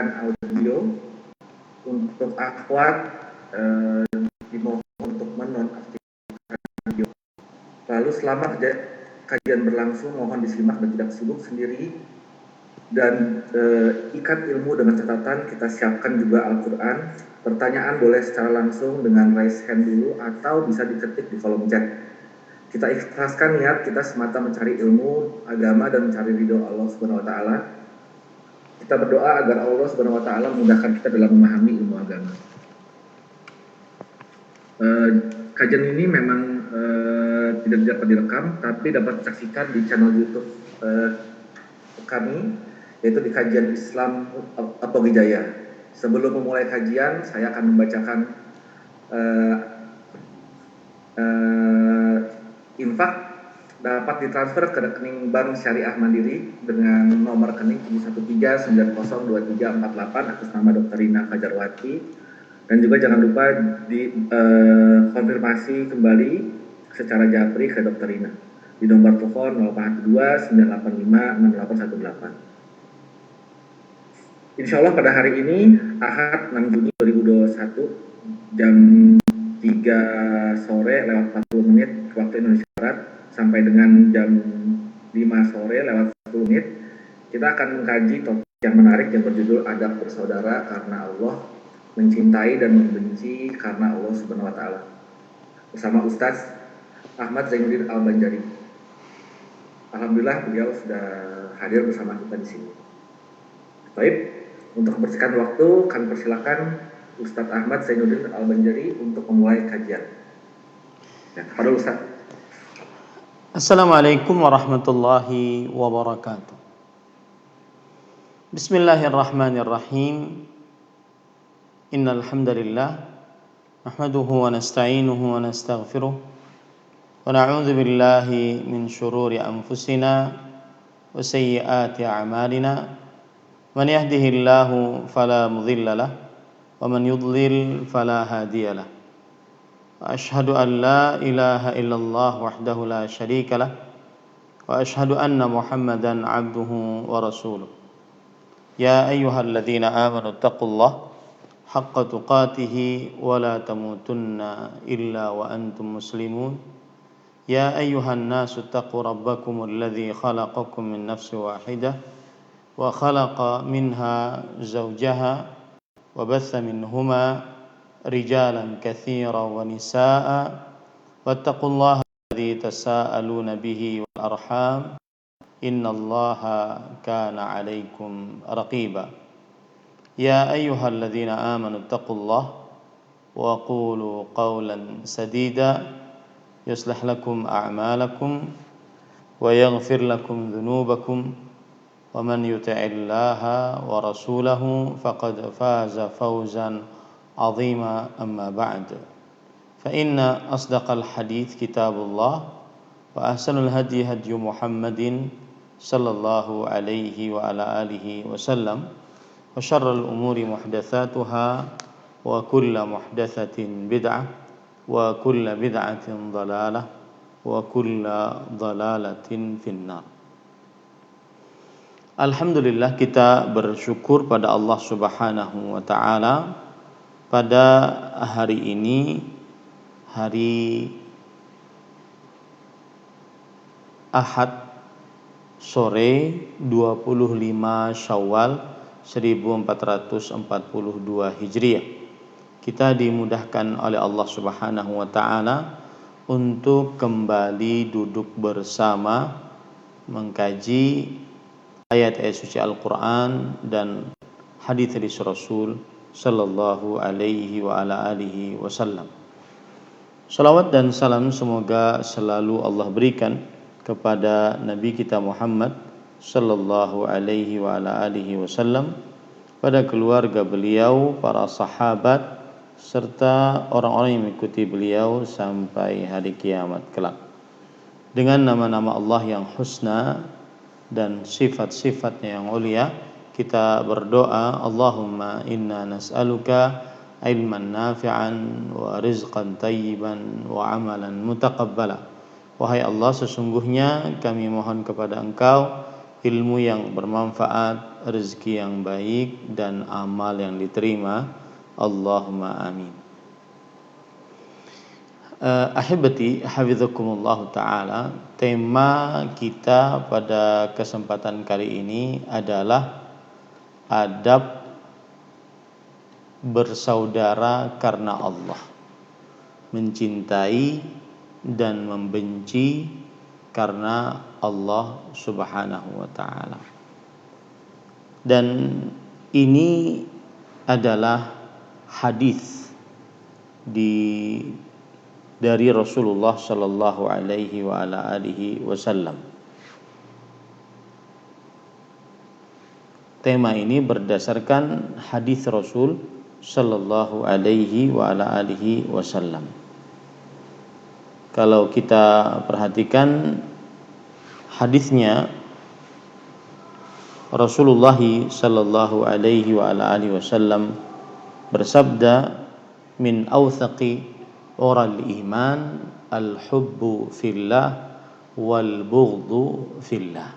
audio. Untuk akhwat dimohon untuk menonaktifkan video. Lalu selama kajian berlangsung mohon disimak dan tidak sibuk sendiri, dan ikat ilmu dengan catatan. Kita siapkan juga Al-Quran. Pertanyaan boleh secara langsung dengan raise hand dulu atau bisa diketik di kolom chat. Kita ikhlaskan niat kita semata mencari ilmu agama dan mencari ridho Allah Subhanahu wa taala. Kita berdoa agar Allah Subhanahu wa taala memudahkan kita dalam memahami ilmu agama. Kajian ini memang tidak dapat direkam, tapi dapat disaksikan di channel YouTube kami, yaitu di Kajian Islam Apogijaya. Sebelum memulai kajian, saya akan membacakan infak dapat ditransfer ke rekening Bank Syariah Mandiri dengan nomor rekening 713902348 atas nama Dr. Rina Fajarwati. Dan juga jangan lupa konfirmasi kembali secara japri ke Dr. Rina di nomor telepon 042 985 68128. Insya Allah pada hari ini Ahad 6 Juni 2021 jam 3 sore lewat 40 menit waktu Indonesia Barat sampai dengan jam 5 sore lewat 10 menit kita akan mengkaji topik yang menarik yang berjudul Adab Bersaudara Karena Allah, Mencintai dan Membenci Karena Allah Subhanahu wa taala, bersama Ustaz Ahmad Zainuddin Al-Banjari. Alhamdulillah beliau sudah hadir bersama kita di sini. Baik, untuk membersihkan waktu kami persilakan Ustaz Ahmad Zainuddin Al-Banjari untuk memulai kajian. Ya, kepada Ustaz. Assalamualaikum warahmatullahi wabarakatuh. Bismillahirrahmanirrahim. Innal hamdalillah nahmaduhu wa nasta'inuhu wa nastaghfiruh wa na'udzu billahi min shururi anfusina wa sayyiati a'malina. Man yahdihillahu fala mudilla lahu wa man yudlil fala hadiya lahu. Ashhadu an la ilaha illallah wahdahu la syarika lah wa ashhadu anna Muhammadan abduhu wa rasuluh. Ya ayyuhalladzina amanu taqullaha haqqa tuqatih wa la tamutunna illa wa antum muslimun. Ya ayyuhan nasu taqu rabbakumul ladzi khalaqakum min nafsin wahidah wa khalaqa minha zawjaha wa batha minhuma rijalan katsiran wa nisaa'a wattaqullaha alladzi tasaaluna bihi wal arham innallaha kana 'alaikum raqiba. Ya ayyuhalladzina amanu taqullaha wa qulu qawlan sadida yuslih lakum a'malakum wa yaghfir lakum dhunubakum wa man yuti'illaha wa rasulahu faqad faza fawzan 'azima. Amma ba'd, fa inna asdaqal hadits kitabullah wa ahsanul hadi hadyu Muhammadin sallallahu alaihi wa ala alihi wasallam wa syarrul umuri muhdatsatuha wa kullu muhdatsatin bid'ah wa kullu bid'atin dhalalah wa kullu dhalalatin finnar. Alhamdulillah, kita bersyukur pada Allah Subhanahu wa taala pada hari ini, hari Ahad sore 25 Syawal 1442 Hijriah. Kita dimudahkan oleh Allah Subhanahu wa taala untuk kembali duduk bersama mengkaji ayat-ayat suci Al-Qur'an dan hadis Rasul sallallahu alaihi wa ala alihi wasallam. Salawat dan salam semoga selalu Allah berikan kepada Nabi kita Muhammad sallallahu alaihi wa ala alihi wasallam, pada keluarga beliau, para sahabat, serta orang-orang yang mengikuti beliau sampai hari kiamat kelak. Dengan nama-nama Allah yang husna dan sifat-sifatnya yang mulia, kita berdoa, Allahumma inna nas'aluka ilman nafi'an wa rizqan tayyiban wa amalan mutaqabbala. Wahai Allah, sesungguhnya kami mohon kepada Engkau ilmu yang bermanfaat, rezeki yang baik dan amal yang diterima. Allahumma amin. Ahibati hafizakumullah ta'ala, tema kita pada kesempatan kali ini adalah adab bersaudara karena Allah, mencintai dan membenci karena Allah Subhanahu wa ta'ala. Dan ini adalah hadis dari Rasulullah sallallahu alaihi wa ala alihi wasallam. Tema ini berdasarkan hadis Rasul sallallahu alaihi wa ala alihi wasallam. Kalau kita perhatikan hadisnya, Rasulullah sallallahu alaihi wa ala alihi wasallam bersabda, min awthaqi ural iman al-hubbu fillah wal bughdhu fillah.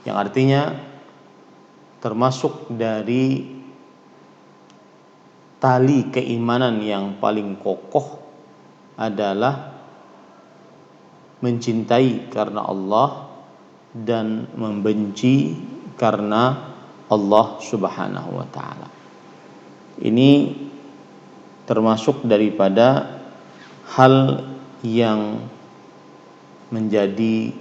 Yang artinya termasuk dari tali keimanan yang paling kokoh adalah mencintai karena Allah dan membenci karena Allah Subhanahu wa ta'ala. Ini termasuk daripada hal yang menjadi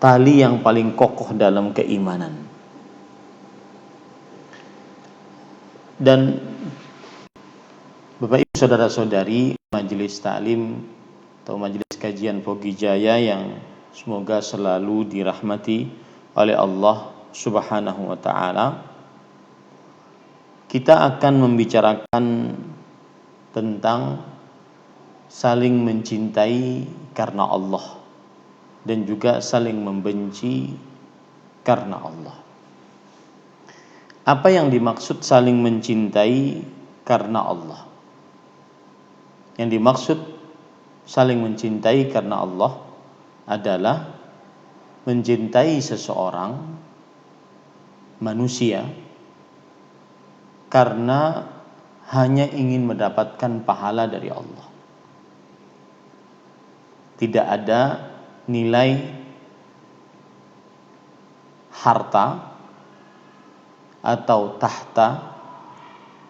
tali yang paling kokoh dalam keimanan. Dan Bapak Ibu saudara-saudari majelis taklim atau majelis kajian Pogijaya yang semoga selalu dirahmati oleh Allah Subhanahu wa ta'ala, kita akan membicarakan tentang saling mencintai karena Allah dan juga saling membenci karena Allah. Apa yang dimaksud saling mencintai karena Allah? Yang dimaksud saling mencintai karena Allah adalah mencintai seseorang manusia karena hanya ingin mendapatkan pahala dari Allah. Tidak ada nilai harta atau tahta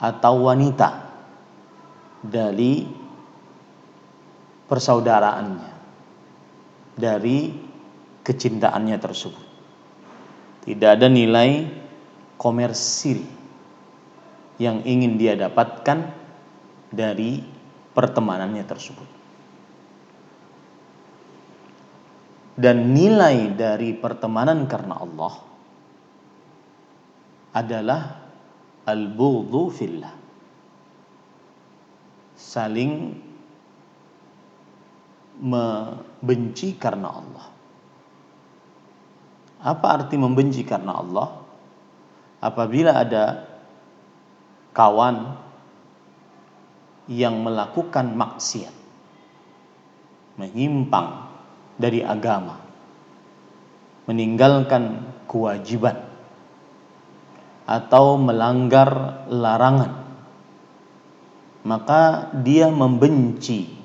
atau wanita dari persaudaraannya, dari kecintaannya tersebut. Tidak ada nilai komersil yang ingin dia dapatkan dari pertemanannya tersebut. Dan nilai dari pertemanan karena Allah adalah al-bughdhu fillah, saling membenci karena Allah. Apa arti membenci karena Allah? Apabila ada kawan yang melakukan maksiat, menyimpang dari agama, meninggalkan kewajiban atau melanggar larangan, maka dia membenci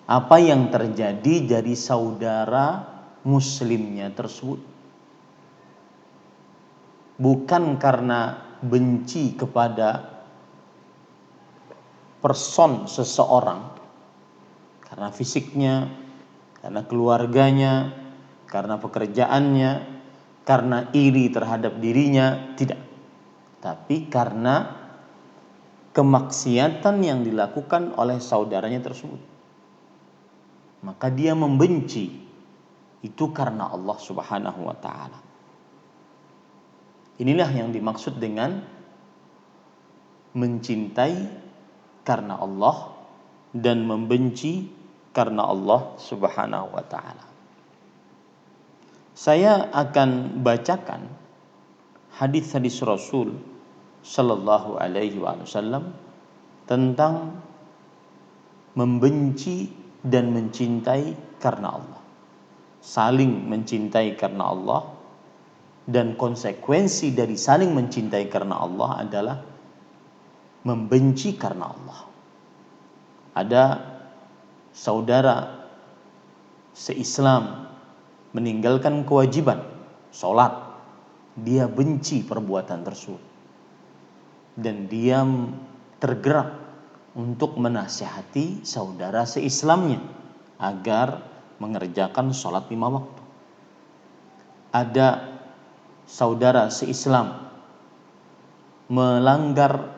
apa yang terjadi dari saudara muslimnya tersebut. Bukan karena benci kepada person seseorang, karena fisiknya, karena keluarganya, karena pekerjaannya, karena iri terhadap dirinya, tidak. Tapi karena kemaksiatan yang dilakukan oleh saudaranya tersebut. Maka dia membenci itu karena Allah Subhanahu wa ta'ala. Inilah yang dimaksud dengan mencintai karena Allah dan membenci karena Allah Subhanahu wa ta'ala. Saya akan bacakan hadis-hadis Rasul sallallahu alaihi wasallam tentang membenci dan mencintai karena Allah. Saling mencintai karena Allah Dan konsekuensi dari saling mencintai karena Allah adalah membenci karena Allah. Ada saudara se-Islam meninggalkan kewajiban sholat, dia benci perbuatan tersebut dan dia tergerak untuk menasihati saudara se-Islamnya agar mengerjakan sholat 5 waktu. Ada saudara se-Islam melanggar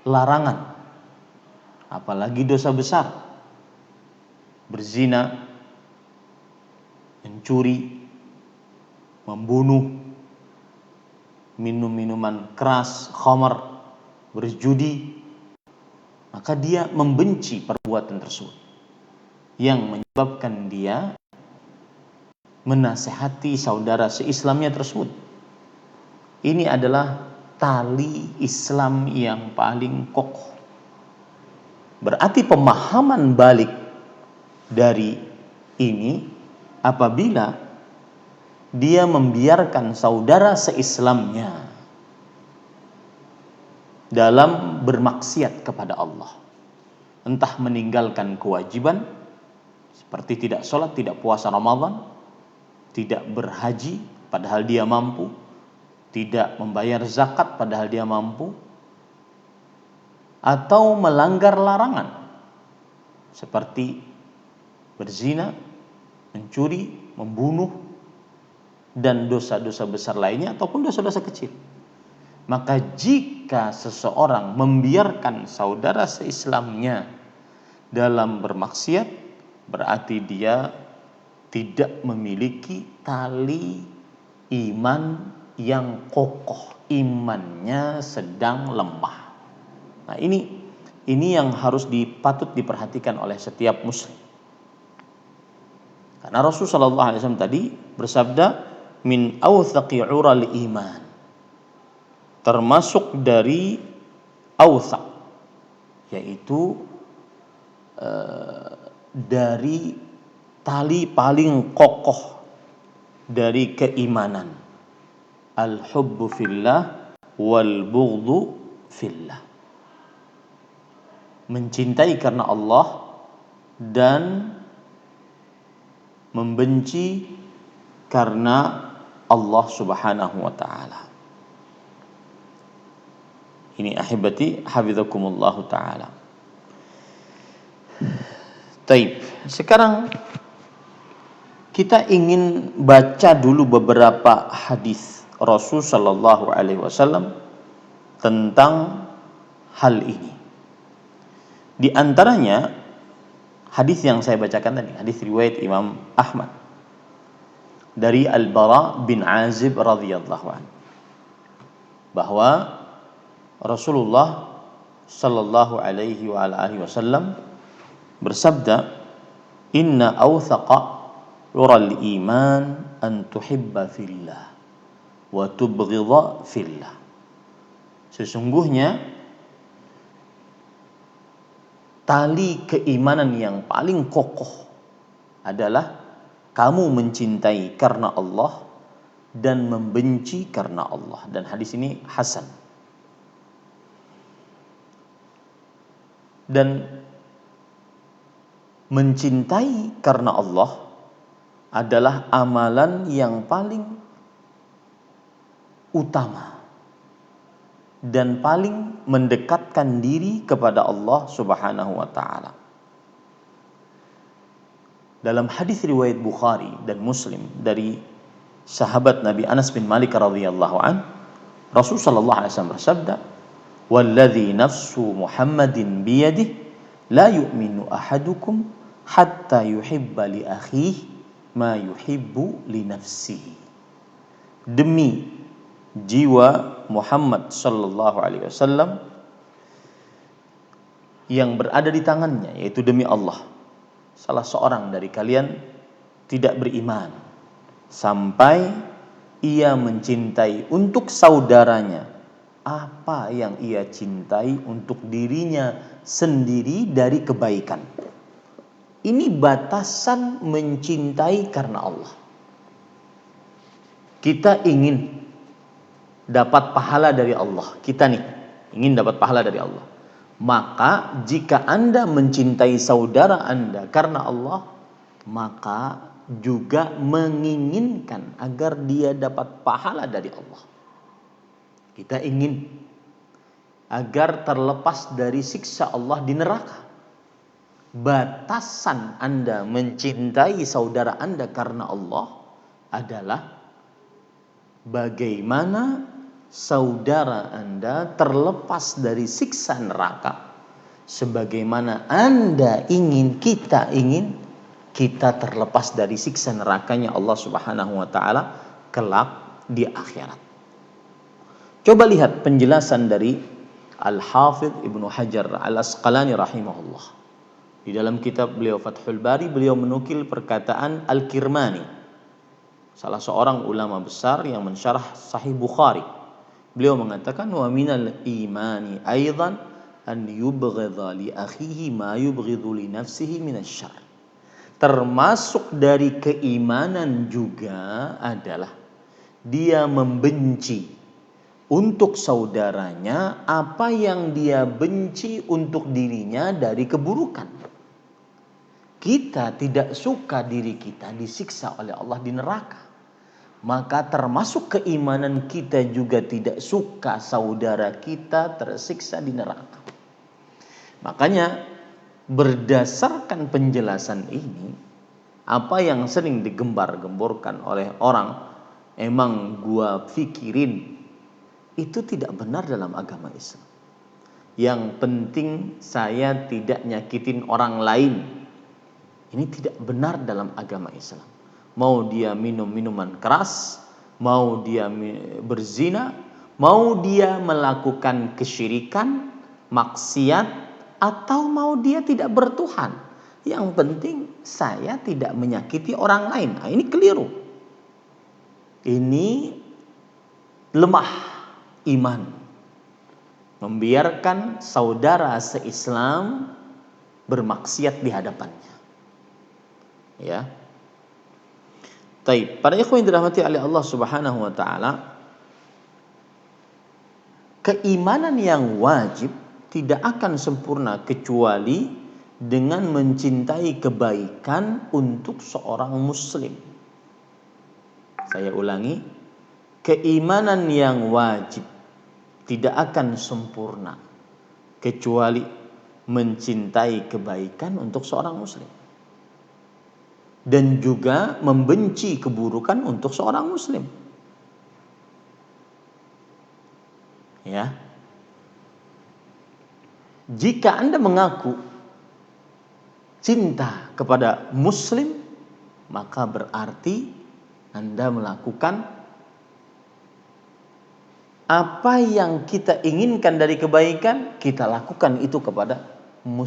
larangan, apalagi dosa besar, berzina, mencuri, membunuh, minum minuman keras, khamar, berjudi, maka dia membenci perbuatan tersebut yang menyebabkan dia menasihati saudara se-Islamnya tersebut. Ini adalah tali Islam yang paling kokoh. Berarti pemahaman balik dari ini, apabila dia membiarkan saudara se-Islamnya dalam bermaksiat kepada Allah, entah meninggalkan kewajiban seperti tidak sholat, tidak puasa Ramadan, tidak berhaji padahal dia mampu, tidak membayar zakat padahal dia mampu, atau melanggar larangan seperti berzina, mencuri, membunuh, dan dosa-dosa besar lainnya ataupun dosa-dosa kecil. Maka jika seseorang membiarkan saudara se-Islamnya dalam bermaksiat, berarti dia tidak memiliki tali iman yang kokoh, imannya sedang lemah. Nah, ini yang harus patut diperhatikan oleh setiap muslim. Karena Rasulullah SAW tadi bersabda, min awthaqi ural iman, termasuk dari awthaq, yaitu dari tali paling kokoh dari keimanan, al-hubbu fillah wal bughdhu fillah, mencintai karena Allah dan membenci karena Allah Subhanahu wa taala. Ini ahibati hafizakumullah taala. Taib. Sekarang kita ingin baca dulu beberapa hadis Rasul sallallahu alaihi wasallam tentang hal ini. Di antaranya hadis yang saya bacakan tadi, hadis riwayat Imam Ahmad dari Al-Bara bin Azib radhiyallahu anhu, bahwa Rasulullah sallallahu alaihi wa alihi wasallam bersabda, inna awthaqa ural iman an tuhibba fillah wa tubghidha fillah. Sesungguhnya tali keimanan yang paling kokoh adalah kamu mencintai karena Allah dan membenci karena Allah. Dan hadis ini hasan. Dan mencintai karena Allah adalah amalan yang paling utama dan paling mendekatkan diri kepada Allah Subhanahu wa taala. Dalam hadis riwayat Bukhari dan Muslim dari sahabat Nabi Anas bin Malik radhiyallahu an, Rasul sallallahu alaihi wasallam bersabda, "Walladzi nafsu Muhammadin biyadihi la yu'minu ahadukum hatta yuhibba li akhihi ma yuhibbu li nafsihi." Demi jiwa Muhammad sallallahu alaihi wasallam yang berada di tangannya, yaitu demi Allah, salah seorang dari kalian tidak beriman sampai ia mencintai untuk saudaranya apa yang ia cintai untuk dirinya sendiri dari kebaikan. Ini batasan mencintai karena Allah. kita ingin dapat pahala dari Allah. Kita nih ingin dapat pahala dari Allah. Maka jika Anda mencintai saudara Anda karena Allah, maka juga menginginkan agar dia dapat pahala dari Allah. Kita ingin agar terlepas dari siksa Allah di neraka. Batasan Anda mencintai saudara Anda karena Allah adalah bagaimana saudara Anda terlepas dari siksa neraka, sebagaimana Anda ingin, kita terlepas dari siksa nerakanya Allah Subhanahu wa taala kelak di akhirat. Coba lihat penjelasan dari Al-Hafidz Ibnu Hajar Al-Asqalani rahimahullah. Di dalam kitab beliau Fathul Bari, beliau menukil perkataan Al-Kirmani, salah seorang ulama besar yang mensyarah Sahih Bukhari. Beliau mengatakan, wa minal imani aidan an yubghidha li akhihi ma yubghidhu li nafsihi minasyarr. Termasuk dari keimanan juga adalah dia membenci untuk saudaranya apa yang dia benci untuk dirinya dari keburukan. Kita tidak suka diri kita disiksa oleh Allah di neraka. Maka termasuk keimanan kita juga tidak suka saudara kita tersiksa di neraka. Makanya berdasarkan penjelasan ini, apa yang sering digembar-gemborkan oleh orang, emang gua pikirin, itu tidak benar dalam agama Islam. Yang penting saya tidak nyakitin orang lain. Ini tidak benar dalam agama Islam. Mau dia minum minuman keras, mau dia berzina, mau dia melakukan kesyirikan, maksiat, atau mau dia tidak bertuhan. Yang penting saya tidak menyakiti orang lain. Nah, ini keliru. Ini lemah iman. Membiarkan saudara se-Islam bermaksiat di hadapannya. Ya. Taib. Para ikhwan yang dirahmati oleh Allah Subhanahu wa taala, keimanan yang wajib tidak akan sempurna kecuali dengan mencintai kebaikan untuk seorang muslim. Saya ulangi, keimanan yang wajib tidak akan sempurna kecuali mencintai kebaikan untuk seorang muslim. Dan juga membenci keburukan untuk seorang muslim. Ya. Jika Anda mengaku cinta kepada muslim, maka berarti Anda melakukan apa yang kita inginkan dari kebaikan, kita lakukan itu kepada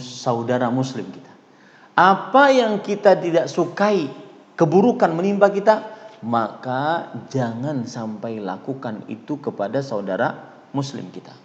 saudara muslim kita. Apa yang kita tidak sukai, keburukan menimpa kita, maka jangan sampai lakukan itu kepada saudara muslim kita.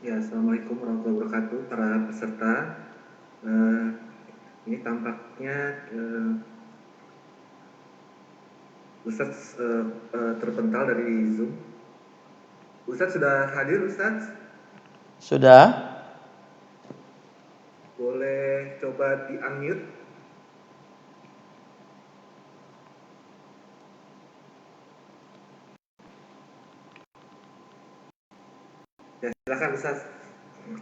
Ya, Assalamualaikum warahmatullahi wabarakatuh para peserta. Ini tampaknya Ustadz terpental dari Zoom. Ustadz sudah hadir, Ustadz? Sudah? Boleh coba di-unmute? Ya, silakan Ustadz.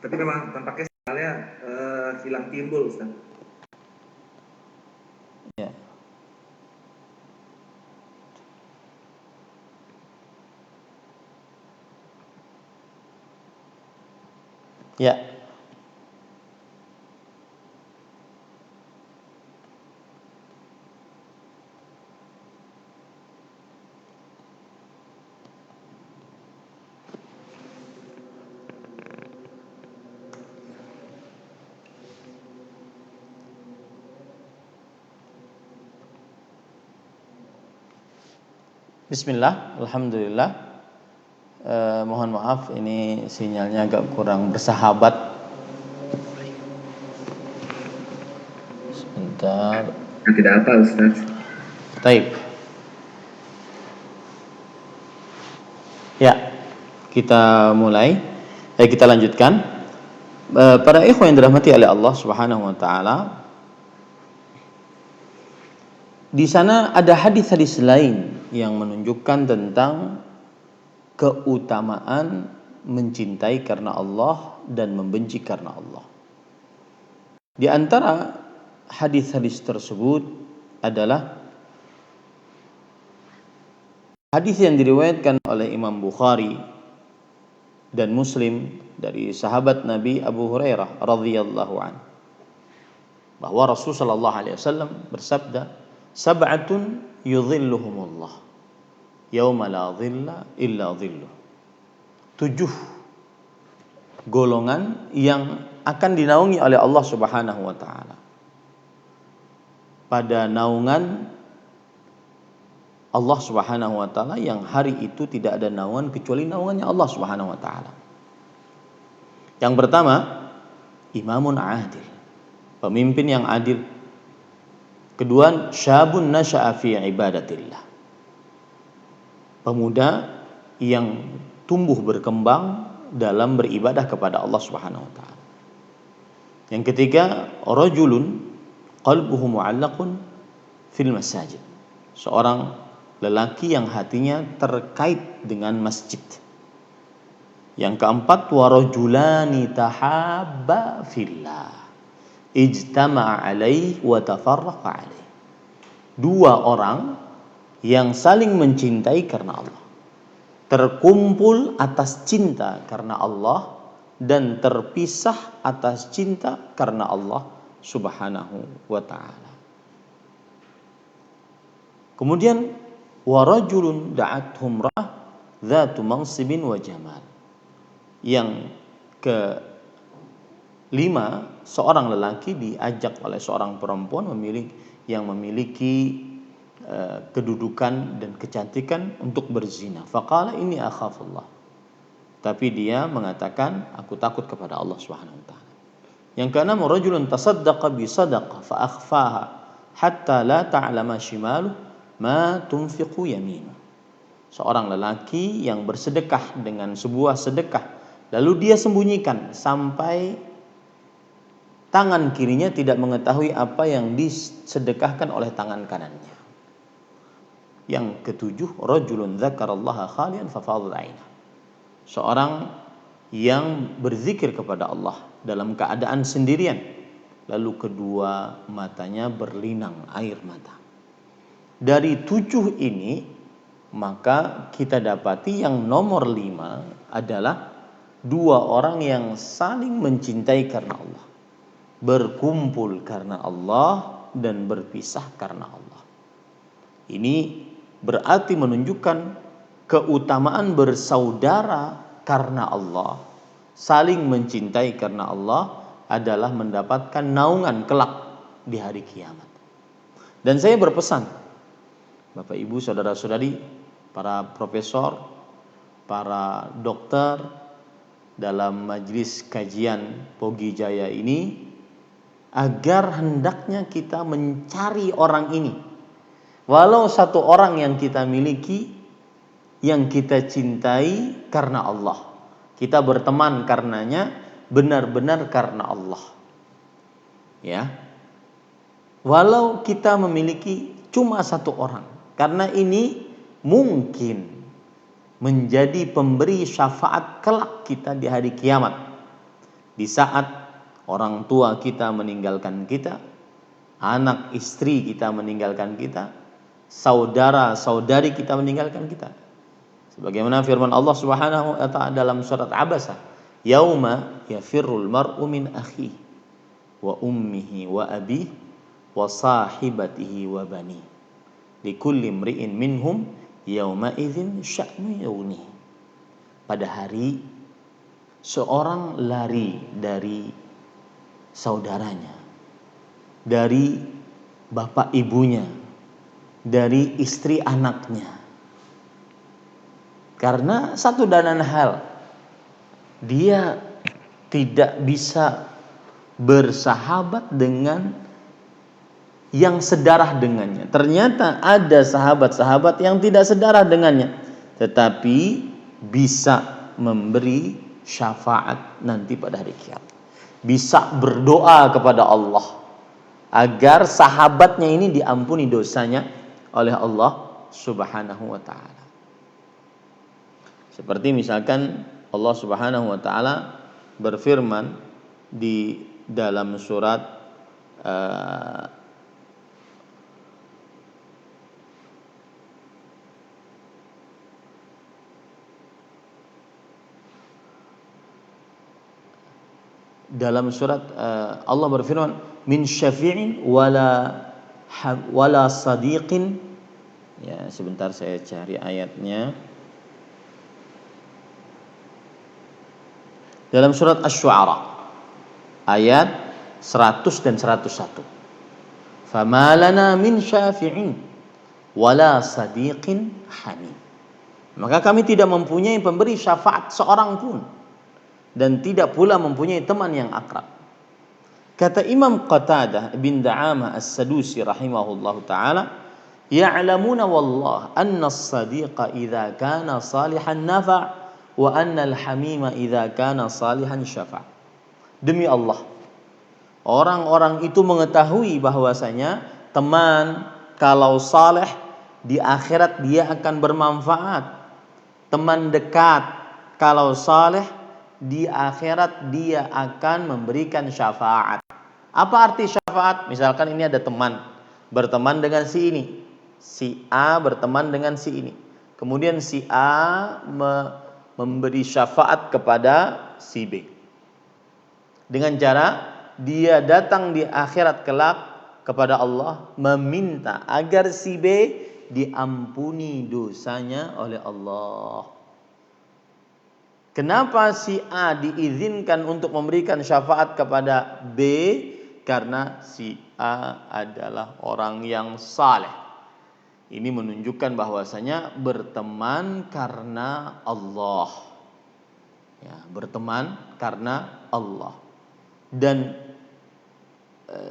Tapi memang tampaknya sinyalnya hilang timbul, Ustadz. Ya. Ya. Bismillah, alhamdulillah. Mohon maaf, ini sinyalnya agak kurang bersahabat. Sebentar. Tidak apa Ustaz. Baik. Ya, kita mulai. Kita lanjutkan. Para ikhwan yang dirahmati oleh Allah Subhanahu wa taala, di sana ada hadis-hadis lain yang menunjukkan tentang keutamaan mencintai karena Allah dan membenci karena Allah. Di antara hadis-hadis tersebut adalah hadis yang diriwayatkan oleh Imam Bukhari dan Muslim dari sahabat Nabi Abu Hurairah radhiyallahu anhu, bahwa Rasul sallallahu alaihi wasallam bersabda, "Sab'atun yudhilluhumullah yauma la dhilla illa dhilluh." 7 golongan yang akan dinaungi oleh Allah Subhanahu wa taala pada naungan Allah Subhanahu wa taala, yang hari itu tidak ada naungan kecuali naungannya Allah Subhanahu wa taala. Yang pertama, imamun adil, pemimpin yang adil. Kedua, syabun nasya'a fi ibadatillah, pemuda yang tumbuh berkembang dalam beribadah kepada Allah Subhanahu wa taala. Yang ketiga, rajulun qalbuhu mu'allaqun fil masajid, seorang lelaki yang hatinya terkait dengan masjid. Yang keempat, warajulani tahabba fillah ijtama'a alaihi wa tafarraqa alaihi, 2 orang yang saling mencintai karena Allah, terkumpul atas cinta karena Allah dan terpisah atas cinta karena Allah Subhanahu wa taala. Kemudian warajulun da'athum ra'ah dzatu mansibin wa jamal, yang kelima, seorang lelaki diajak oleh seorang perempuan yang memiliki kedudukan dan kecantikan untuk berzina. Faqala inni akhafullah, tapi dia mengatakan, aku takut kepada Allah Subhanahu wa taala. Yang keenam, rajulun tasaddaqa bi sadaqah fa akhfaha hatta la ta'lama shimaluhu ma tunfiqu yaminu, seorang lelaki yang bersedekah dengan sebuah sedekah lalu dia sembunyikan sampai tangan kirinya tidak mengetahui apa yang disedekahkan oleh tangan kanannya. Yang ketujuh, rajulun dzakarallaha khalian fa fadhat 'ainah, seorang yang berzikir kepada Allah dalam keadaan sendirian lalu kedua matanya berlinang air mata. Dari 7 ini, maka kita dapati yang nomor 5 adalah 2 orang yang saling mencintai karena Allah, berkumpul karena Allah dan berpisah karena Allah. Ini berarti menunjukkan keutamaan bersaudara karena Allah, saling mencintai karena Allah adalah mendapatkan naungan kelak di hari kiamat. Dan saya berpesan, Bapak Ibu, saudara-saudari, para profesor, para dokter dalam majelis kajian Pogi Jaya ini, agar hendaknya kita mencari orang ini. Walau 1 orang yang kita miliki, yang kita cintai karena Allah, kita berteman karenanya, benar-benar karena Allah. Ya. Walau kita memiliki cuma 1 orang, karena ini mungkin menjadi pemberi syafaat kelak kita di hari kiamat. Di saat orang tua kita meninggalkan kita, anak istri kita meninggalkan kita, saudara-saudari kita meninggalkan kita. Sebagaimana firman Allah Subhanahu wa taala dalam surat Abasa, "Yauma yafirrul mar'u min akhihi wa ummihi wa abihi wa sahibatihi wa banihi. Likulli imri'in minhum yauma idzin sya'nu yughni." Pada hari seorang lari dari saudaranya, dari bapak ibunya, dari istri anaknya, Karena satu dan lain hal, dia tidak bisa bersahabat dengan yang sedarah dengannya. Ternyata ada sahabat-sahabat yang tidak sedarah dengannya, tetapi bisa memberi syafaat nanti pada hari kiamat. Bisa berdoa kepada Allah agar sahabatnya ini diampuni dosanya oleh Allah Subhanahu wa taala. Seperti misalkan Allah Subhanahu wa taala berfirman di dalam surat Allah berfirman min syafi'in wala sadiqin. Ya, sebentar saya cari ayatnya. Dalam surat Asy-Syu'ara ayat 100 dan 101. Fama lana min syafi'in wala sadiqin hamim. Maka kami tidak mempunyai pemberi syafaat seorang pun dan tidak pula mempunyai teman yang akrab. Kata Imam Qatadah bin Da'amah As-Sadusi rahimahullahu taala, ya'lamuna wallah anna as-sadiqa idza kana salihan nafa' wa anna al-hamima idza kana salihan syafa'. Demi Allah, orang-orang itu mengetahui bahwasanya teman kalau saleh di akhirat dia akan bermanfaat. Teman dekat kalau saleh di akhirat dia akan memberikan syafaat. Apa arti syafaat? Misalkan ini ada teman berteman dengan si ini, si A berteman dengan si ini, kemudian si A memberi syafaat kepada si B dengan cara dia datang di akhirat kelak kepada Allah meminta agar si B diampuni dosanya oleh Allah. Kenapa si A diizinkan untuk memberikan syafaat kepada B? Karena si A adalah orang yang saleh. Ini menunjukkan bahwasanya berteman karena Allah. Ya, berteman karena Allah. Dan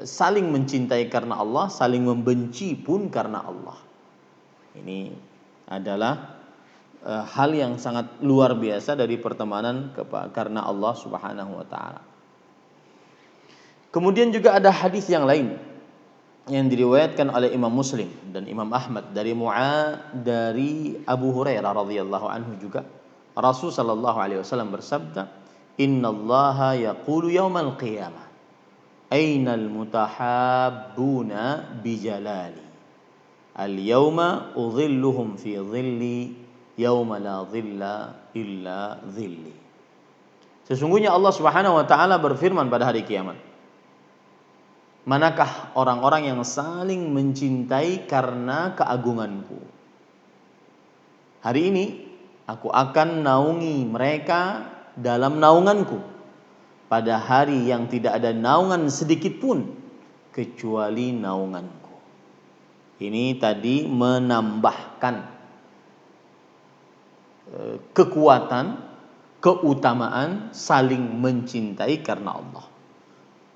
saling mencintai karena Allah, saling membenci pun karena Allah. Ini adalah hal yang sangat luar biasa dari pertemanan karena Allah Subhanahu wa taala. Kemudian juga ada hadis yang lain yang diriwayatkan oleh Imam Muslim dan Imam Ahmad dari dari Abu Hurairah radhiyallahu anhu juga. Rasul sallallahu alaihi wasallam bersabda, "Innallaha yaqulu yaumal qiyamah, ainal mutahabbuna bijalali. Al-yauma udhilluhum fi dhilli yauma la dhilla illa dhilli." Sesungguhnya Allah Subhanahu wa taala berfirman pada hari kiamat, manakah orang-orang yang saling mencintai karena keagunganku? Hari ini aku akan naungi mereka dalam naunganku pada hari yang tidak ada naungan sedikit pun kecuali naunganku. Ini tadi menambahkan kekuatan, keutamaan saling mencintai karena Allah,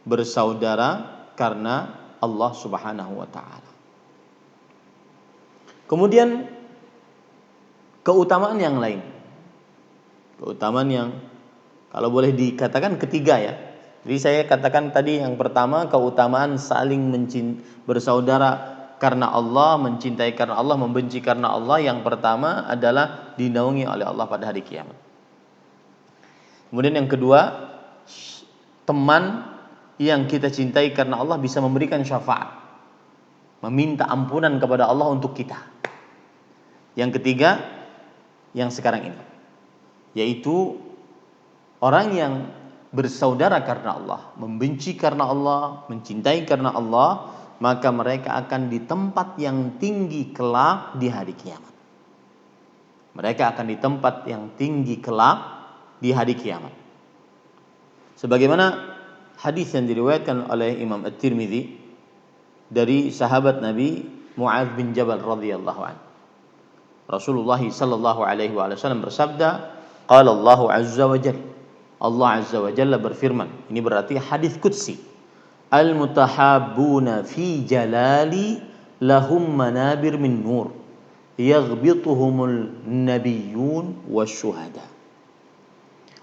bersaudara karena Allah Subhanahu wa taala. Kemudian keutamaan yang lain, keutamaan yang kalau boleh dikatakan ketiga ya. Jadi saya katakan tadi yang pertama keutamaan saling bersaudara karena Allah, mencintai karena Allah, membenci karena Allah. Yang pertama adalah dinaungi oleh Allah pada hari kiamat. Kemudian yang kedua, teman yang kita cintai karena Allah bisa memberikan syafaat, meminta ampunan kepada Allah untuk kita. Yang ketiga, yang sekarang ini, yaitu orang yang bersaudara karena Allah, membenci karena Allah, mencintai karena Allah, maka mereka akan di tempat yang tinggi kelak di hari kiamat. Mereka akan di tempat yang tinggi kelak di hari kiamat. Sebagaimana hadis yang diriwayatkan oleh Imam At-Tirmidzi dari sahabat Nabi Mu'adz bin Jabal radhiyallahu anhu. Rasulullah sallallahu alaihi wasallam bersabda, qala Allah azza wa jalla, Allah azza wa jalla berfirman. Ini berarti hadis qudsi. Al mutahabbuna fi jalali lahum manabir min nur yaghbituhumul nabiyyun wasyuhada.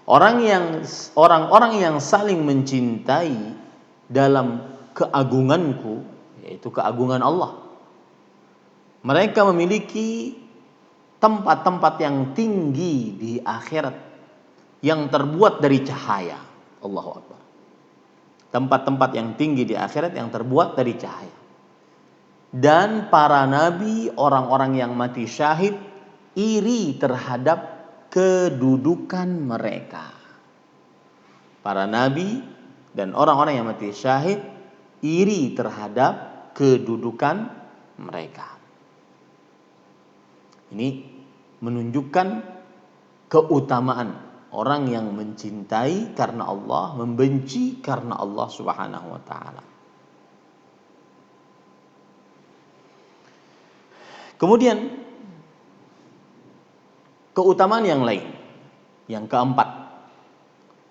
Orang-orang yang saling mencintai dalam keagunganku, yaitu keagungan Allah, mereka memiliki tempat-tempat yang tinggi di akhirat yang terbuat dari cahaya. Allahu Akbar. Tempat-tempat yang tinggi di akhirat yang terbuat dari cahaya. Dan para nabi, orang-orang yang mati syahid, iri terhadap kedudukan mereka. Para nabi dan orang-orang yang mati syahid iri terhadap kedudukan mereka. Ini menunjukkan keutamaan orang yang mencintai karena Allah, membenci karena Allah Subhanahu wa taala. Kemudian keutamaan yang lain, yang keempat,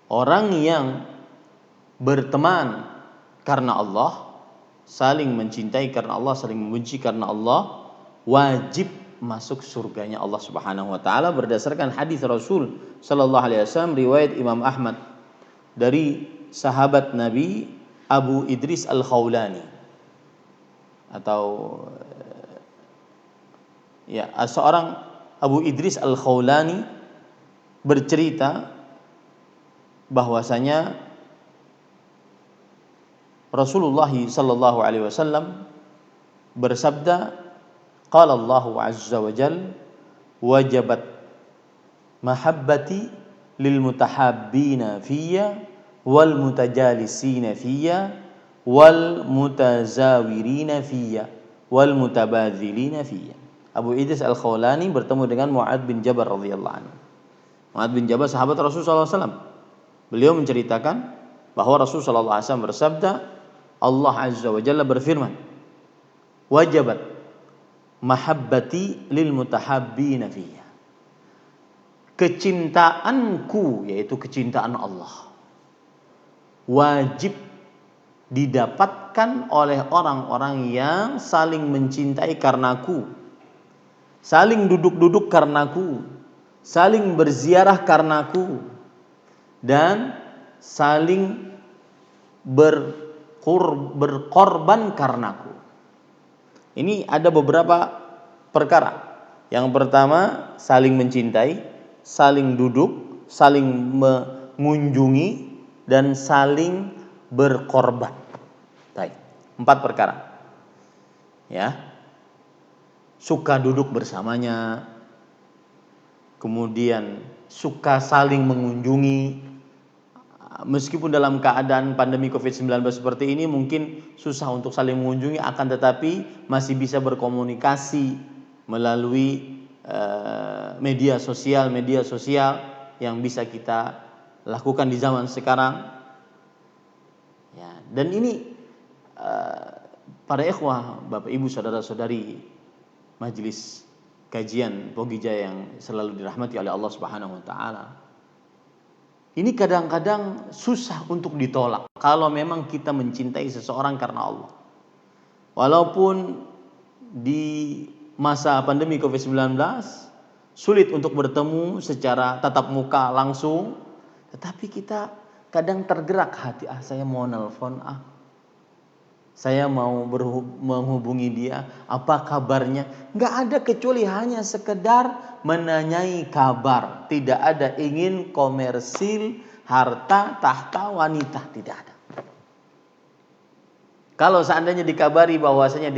orang yang berteman karena Allah, saling mencintai karena Allah, saling membenci karena Allah, wajib masuk surganya Allah Subhanahu wa taala berdasarkan hadis Rasul sallallahu alaihi wasallam riwayat Imam Ahmad dari sahabat Nabi Abu Idris Al-Khawlani, atau seorang Abu Idris Al-Khawlani bercerita bahwasanya Rasulullah sallallahu alaihi wasallam bersabda, qala Allah azza wa jalla, wajabat mahabbati lil mutahabbina fiyya wal mutajalisina fiyya wal mutazawirina fiyya wal mutabadzilina fiyya. Abu Idris Al-Khawlani bertemu dengan Mu'adz bin Jabal radhiyallahu anhu. Mu'adz bin Jabal sahabat Rasulullah SAW. Beliau menceritakan bahwa Rasulullah SAW bersabda, Allah azza wa jalla berfirman, wajabat mahabbati lil mutahabbina fiyya. Kecintaanku, yaitu kecintaan Allah, wajib didapatkan oleh orang-orang yang saling mencintai karenaku, saling duduk-duduk karenaku, saling berziarah karenaku, dan saling berkorban karenaku. Ini ada beberapa perkara. Yang pertama, saling mencintai, saling duduk, saling mengunjungi, dan saling berkorban. Baik, 4 perkara. Ya. Suka duduk bersamanya, kemudian suka saling mengunjungi. Meskipun dalam keadaan pandemi COVID-19 seperti ini mungkin susah untuk saling mengunjungi, akan tetapi masih bisa berkomunikasi melalui media sosial yang bisa kita lakukan di zaman sekarang. Ya, dan ini para ikhwah, Bapak Ibu, saudara-saudari majelis kajian Pogija yang selalu dirahmati oleh Allah Subhanahu wa taala. Ini kadang-kadang susah untuk ditolak kalau memang kita mencintai seseorang karena Allah. Walaupun di masa pandemi COVID-19 sulit untuk bertemu secara tatap muka langsung, tetapi kita kadang tergerak hati, saya mau nelpon, saya mau menghubungi dia, apa kabarnya? Nggak ada, kecuali hanya sekedar menanyai kabar. Tidak ada ingin komersil, harta, tahta, wanita, tidak ada. Kalau seandainya dikabari bahwasanya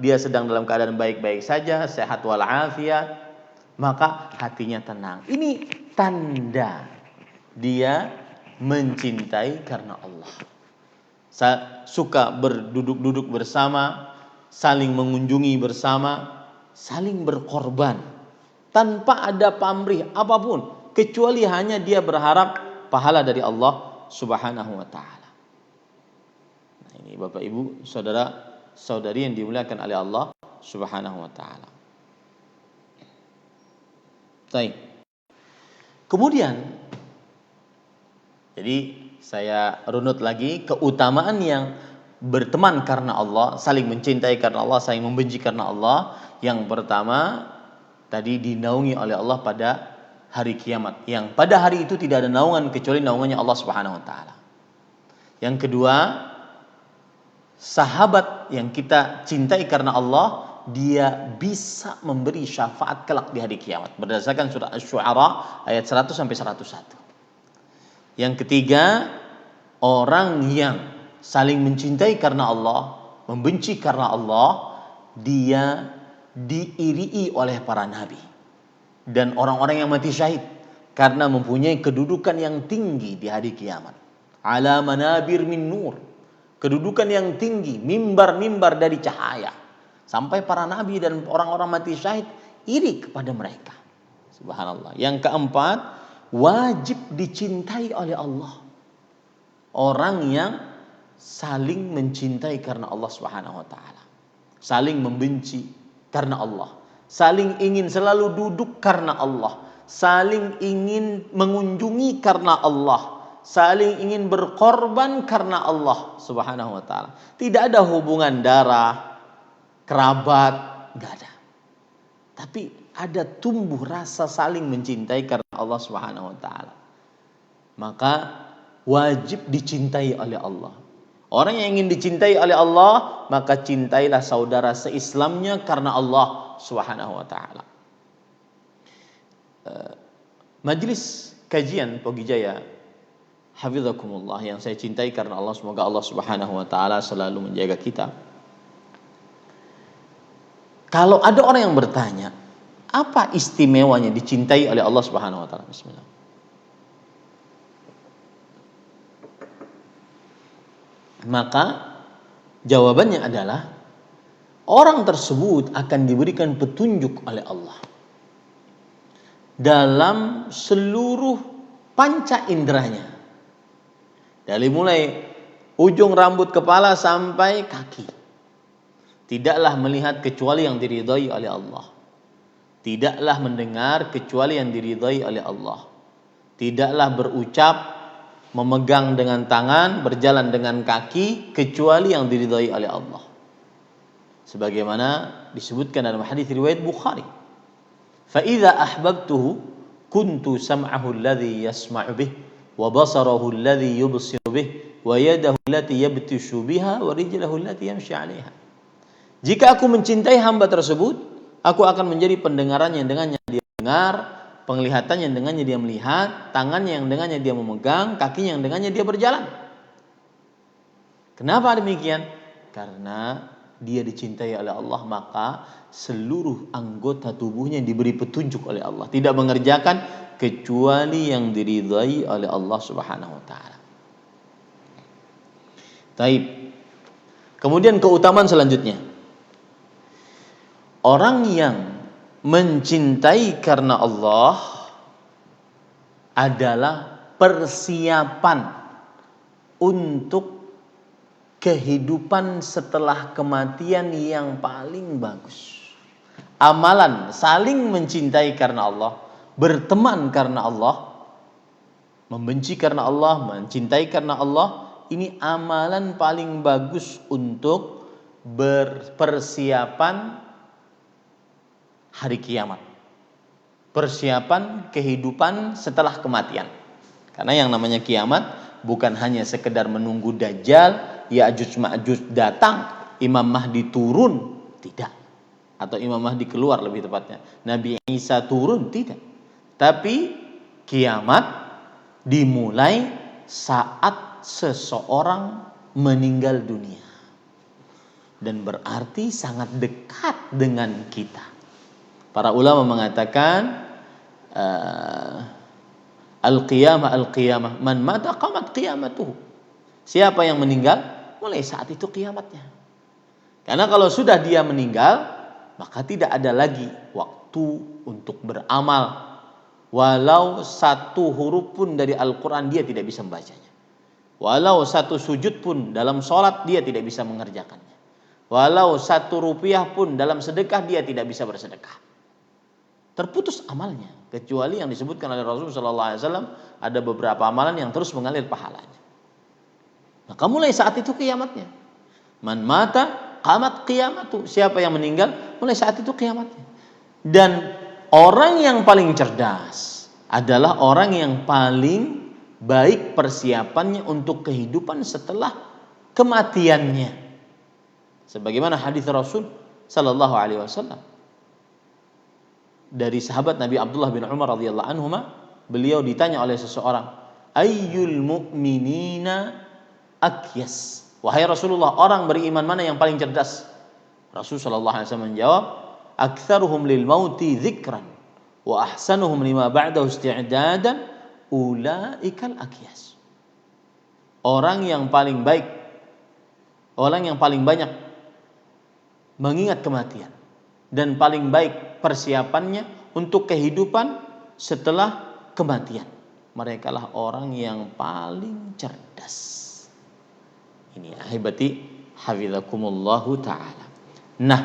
dia sedang dalam keadaan baik-baik saja, sehat walafiat, maka hatinya tenang. Ini tanda dia mencintai karena Allah. Suka berduduk-duduk bersama, saling mengunjungi bersama, saling berkorban tanpa ada pamrih apapun, kecuali hanya dia berharap pahala dari Allah Subhanahu wa taala. Nah, ini Bapak Ibu, saudara-saudari yang dimuliakan oleh Allah Subhanahu wa taala. Baik. Kemudian, jadi saya runut lagi keutamaan yang berteman karena Allah, saling mencintai karena Allah, saling membenci karena Allah. Yang pertama, tadi dinaungi oleh Allah pada hari kiamat, yang pada hari itu tidak ada naungan kecuali naungannya Allah Subhanahu wa taala. Yang kedua, sahabat yang kita cintai karena Allah, dia bisa memberi syafaat kelak di hari kiamat berdasarkan surah Asy-Syu'ara ayat 100 sampai 101. Yang ketiga, orang yang saling mencintai karena Allah, membenci karena Allah, dia diiringi oleh para nabi dan orang-orang yang mati syahid karena mempunyai kedudukan yang tinggi di hari kiamat. Ala manabir min nur, kedudukan yang tinggi, mimbar-mimbar dari cahaya. Sampai para nabi dan orang-orang mati syahid iri kepada mereka. Subhanallah. Yang keempat, wajib dicintai oleh Allah. Orang yang saling mencintai karena Allah Subhanahu wa taala. Saling membenci karena Allah. Saling ingin selalu duduk karena Allah. Saling ingin mengunjungi karena Allah. Saling ingin berkorban karena Allah Subhanahu wa taala. Tidak ada hubungan darah, kerabat, enggak ada. Tapi ada tumbuh rasa saling mencintai karena Allah Subhanahu wa taala. Maka wajib dicintai oleh Allah. Orang yang ingin dicintai oleh Allah, maka cintailah saudara seislamnya karena Allah Subhanahu wa taala. Majelis kajian Pogi Jaya Hafizakumullah yang saya cintai karena Allah, semoga Allah Subhanahu wa taala selalu menjaga kita. Kalau ada orang yang bertanya, apa istimewanya dicintai oleh Allah Subhanahu wa taala? Bismillah. Maka jawabannya adalah orang tersebut akan diberikan petunjuk oleh Allah dalam seluruh panca inderanya. Dari mulai ujung rambut kepala sampai kaki. Tidaklah melihat kecuali yang diridhai oleh Allah. Tidaklah mendengar kecuali yang diridhai oleh Allah. Tidaklah berucap, memegang dengan tangan, berjalan dengan kaki kecuali yang diridhai oleh Allah. Sebagaimana disebutkan dalam hadis riwayat Bukhari. Fa idza ahbabtuhu kuntu sam'ahu alladhi yasma'u bih wa basarahu alladhi yubsiru bih wa yadahu allati yabtishu biha wa rijlahu allati yamshi 'alaiha. Jika aku mencintai hamba tersebut, aku akan menjadi pendengarannya yang dengannya dia dengar, penglihatannya yang dengannya dia melihat, tangannya yang dengannya dia memegang, kakinya yang dengannya dia berjalan. Kenapa demikian? Karena dia dicintai oleh Allah, maka seluruh anggota tubuhnya diberi petunjuk oleh Allah, tidak mengerjakan kecuali yang diridhai oleh Allah Subhanahu wa taala. Taib. Kemudian keutamaan selanjutnya. Orang yang mencintai karena Allah adalah persiapan untuk kehidupan setelah kematian yang paling bagus. Amalan saling mencintai karena Allah, berteman karena Allah, membenci karena Allah, mencintai karena Allah, ini amalan paling bagus untuk berpersiapan hari kiamat. Persiapan kehidupan setelah kematian. Karena yang namanya kiamat bukan hanya sekedar menunggu Dajjal, Ya'juj Ma'juj datang, Imam Mahdi turun, tidak. Atau Imam Mahdi keluar lebih tepatnya. Nabi Isa turun, tidak. Tapi kiamat dimulai saat seseorang meninggal dunia. Dan berarti sangat dekat dengan kita. Para ulama mengatakan al-qiyamah man mata qamat qiyamatuhu. Siapa yang meninggal, mulai saat itu kiamatnya. Karena kalau sudah dia meninggal, maka tidak ada lagi waktu untuk beramal. Walau satu huruf pun dari Al-Quran dia tidak bisa membacanya. Walau satu sujud pun dalam sholat dia tidak bisa mengerjakannya. Walau 1 rupiah pun dalam sedekah dia tidak bisa bersedekah. terputus amalnya, kecuali yang disebutkan oleh Rasulullah SAW, ada beberapa amalan yang terus mengalir pahalanya. Maka mulai saat itu kiamatnya. Man mata qamat qiyamatu. Siapa yang meninggal, mulai saat itu kiamatnya. Dan orang yang paling cerdas adalah orang yang paling baik persiapannya untuk kehidupan setelah kematiannya. Sebagaimana hadis Rasul sallallahu alaihi wasallam dari sahabat Nabi Abdullah bin Umar radhiyallahu anhuma, beliau ditanya oleh seseorang, ayyul mu'minina akyas, wahai Rasulullah, orang beriman mana yang paling cerdas? Rasul sallallahu alaihi wasallam menjawab, aktsaruhum lil mauti dzikran wa ahsanuhum lima ba'dahu isti'dadan ulaikal akyas. Orang yang paling baik, orang yang paling banyak mengingat kematian dan paling baik persiapannya untuk kehidupan setelah kematian, merekalah orang yang paling cerdas. Ini ahibati hafizakumullahu ta'ala. Nah,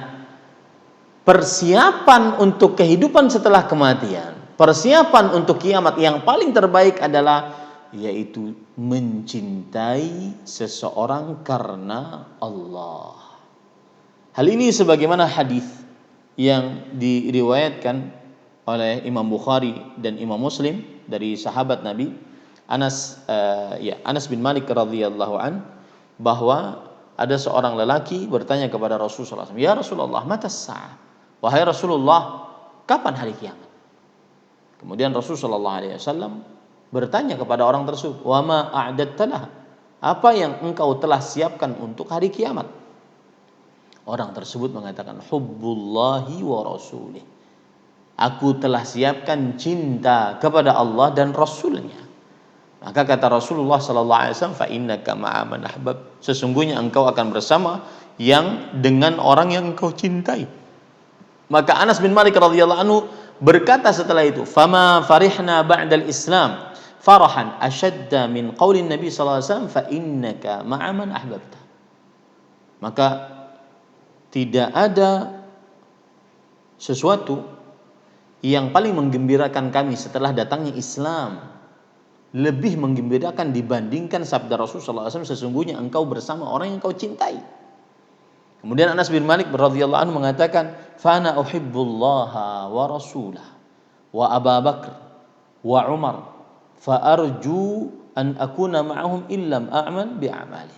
persiapan untuk kehidupan setelah kematian, persiapan untuk kiamat yang paling terbaik adalah yaitu mencintai seseorang karena Allah. Hal ini sebagaimana hadis yang diriwayatkan oleh Imam Bukhari dan Imam Muslim dari sahabat Nabi Anas bin Malik radhiyallahu an, bahwa ada seorang lelaki bertanya kepada Rasulullah SAW, ya Rasulullah, mata sa'ah, wahai Rasulullah, kapan hari kiamat? Kemudian Rasulullah SAW bertanya kepada orang tersebut, wa ma a'dadta laha, apa yang engkau telah siapkan untuk hari kiamat? Orang tersebut mengatakan, hubbullahi wa rasulih, aku telah siapkan cinta kepada Allah dan Rasulnya. Maka kata Rasulullah SAW, fa innaka ma'a man ahbab, sesungguhnya engkau akan bersama yang dengan orang yang engkau cintai. Maka Anas bin Malik radhiyallahu anhu berkata setelah itu, fama farihna ba'dal Islam farahan ashadda min qaulin Nabi sallallahu alaihi wasallam, fa innaka ma'a man ahbabta. Maka tidak ada sesuatu yang paling menggembirakan kami setelah datangnya Islam, lebih menggembirakan dibandingkan sabda Rasulullah SAW, sesungguhnya engkau bersama orang yang engkau cintai. Kemudian Anas bin Malik radhiyallahu anhu mengatakan, fana uhibbullaha wa rasulah wa Abu Bakar wa Umar fa arju an akuna ma'ahum illam a'mal bi'amali.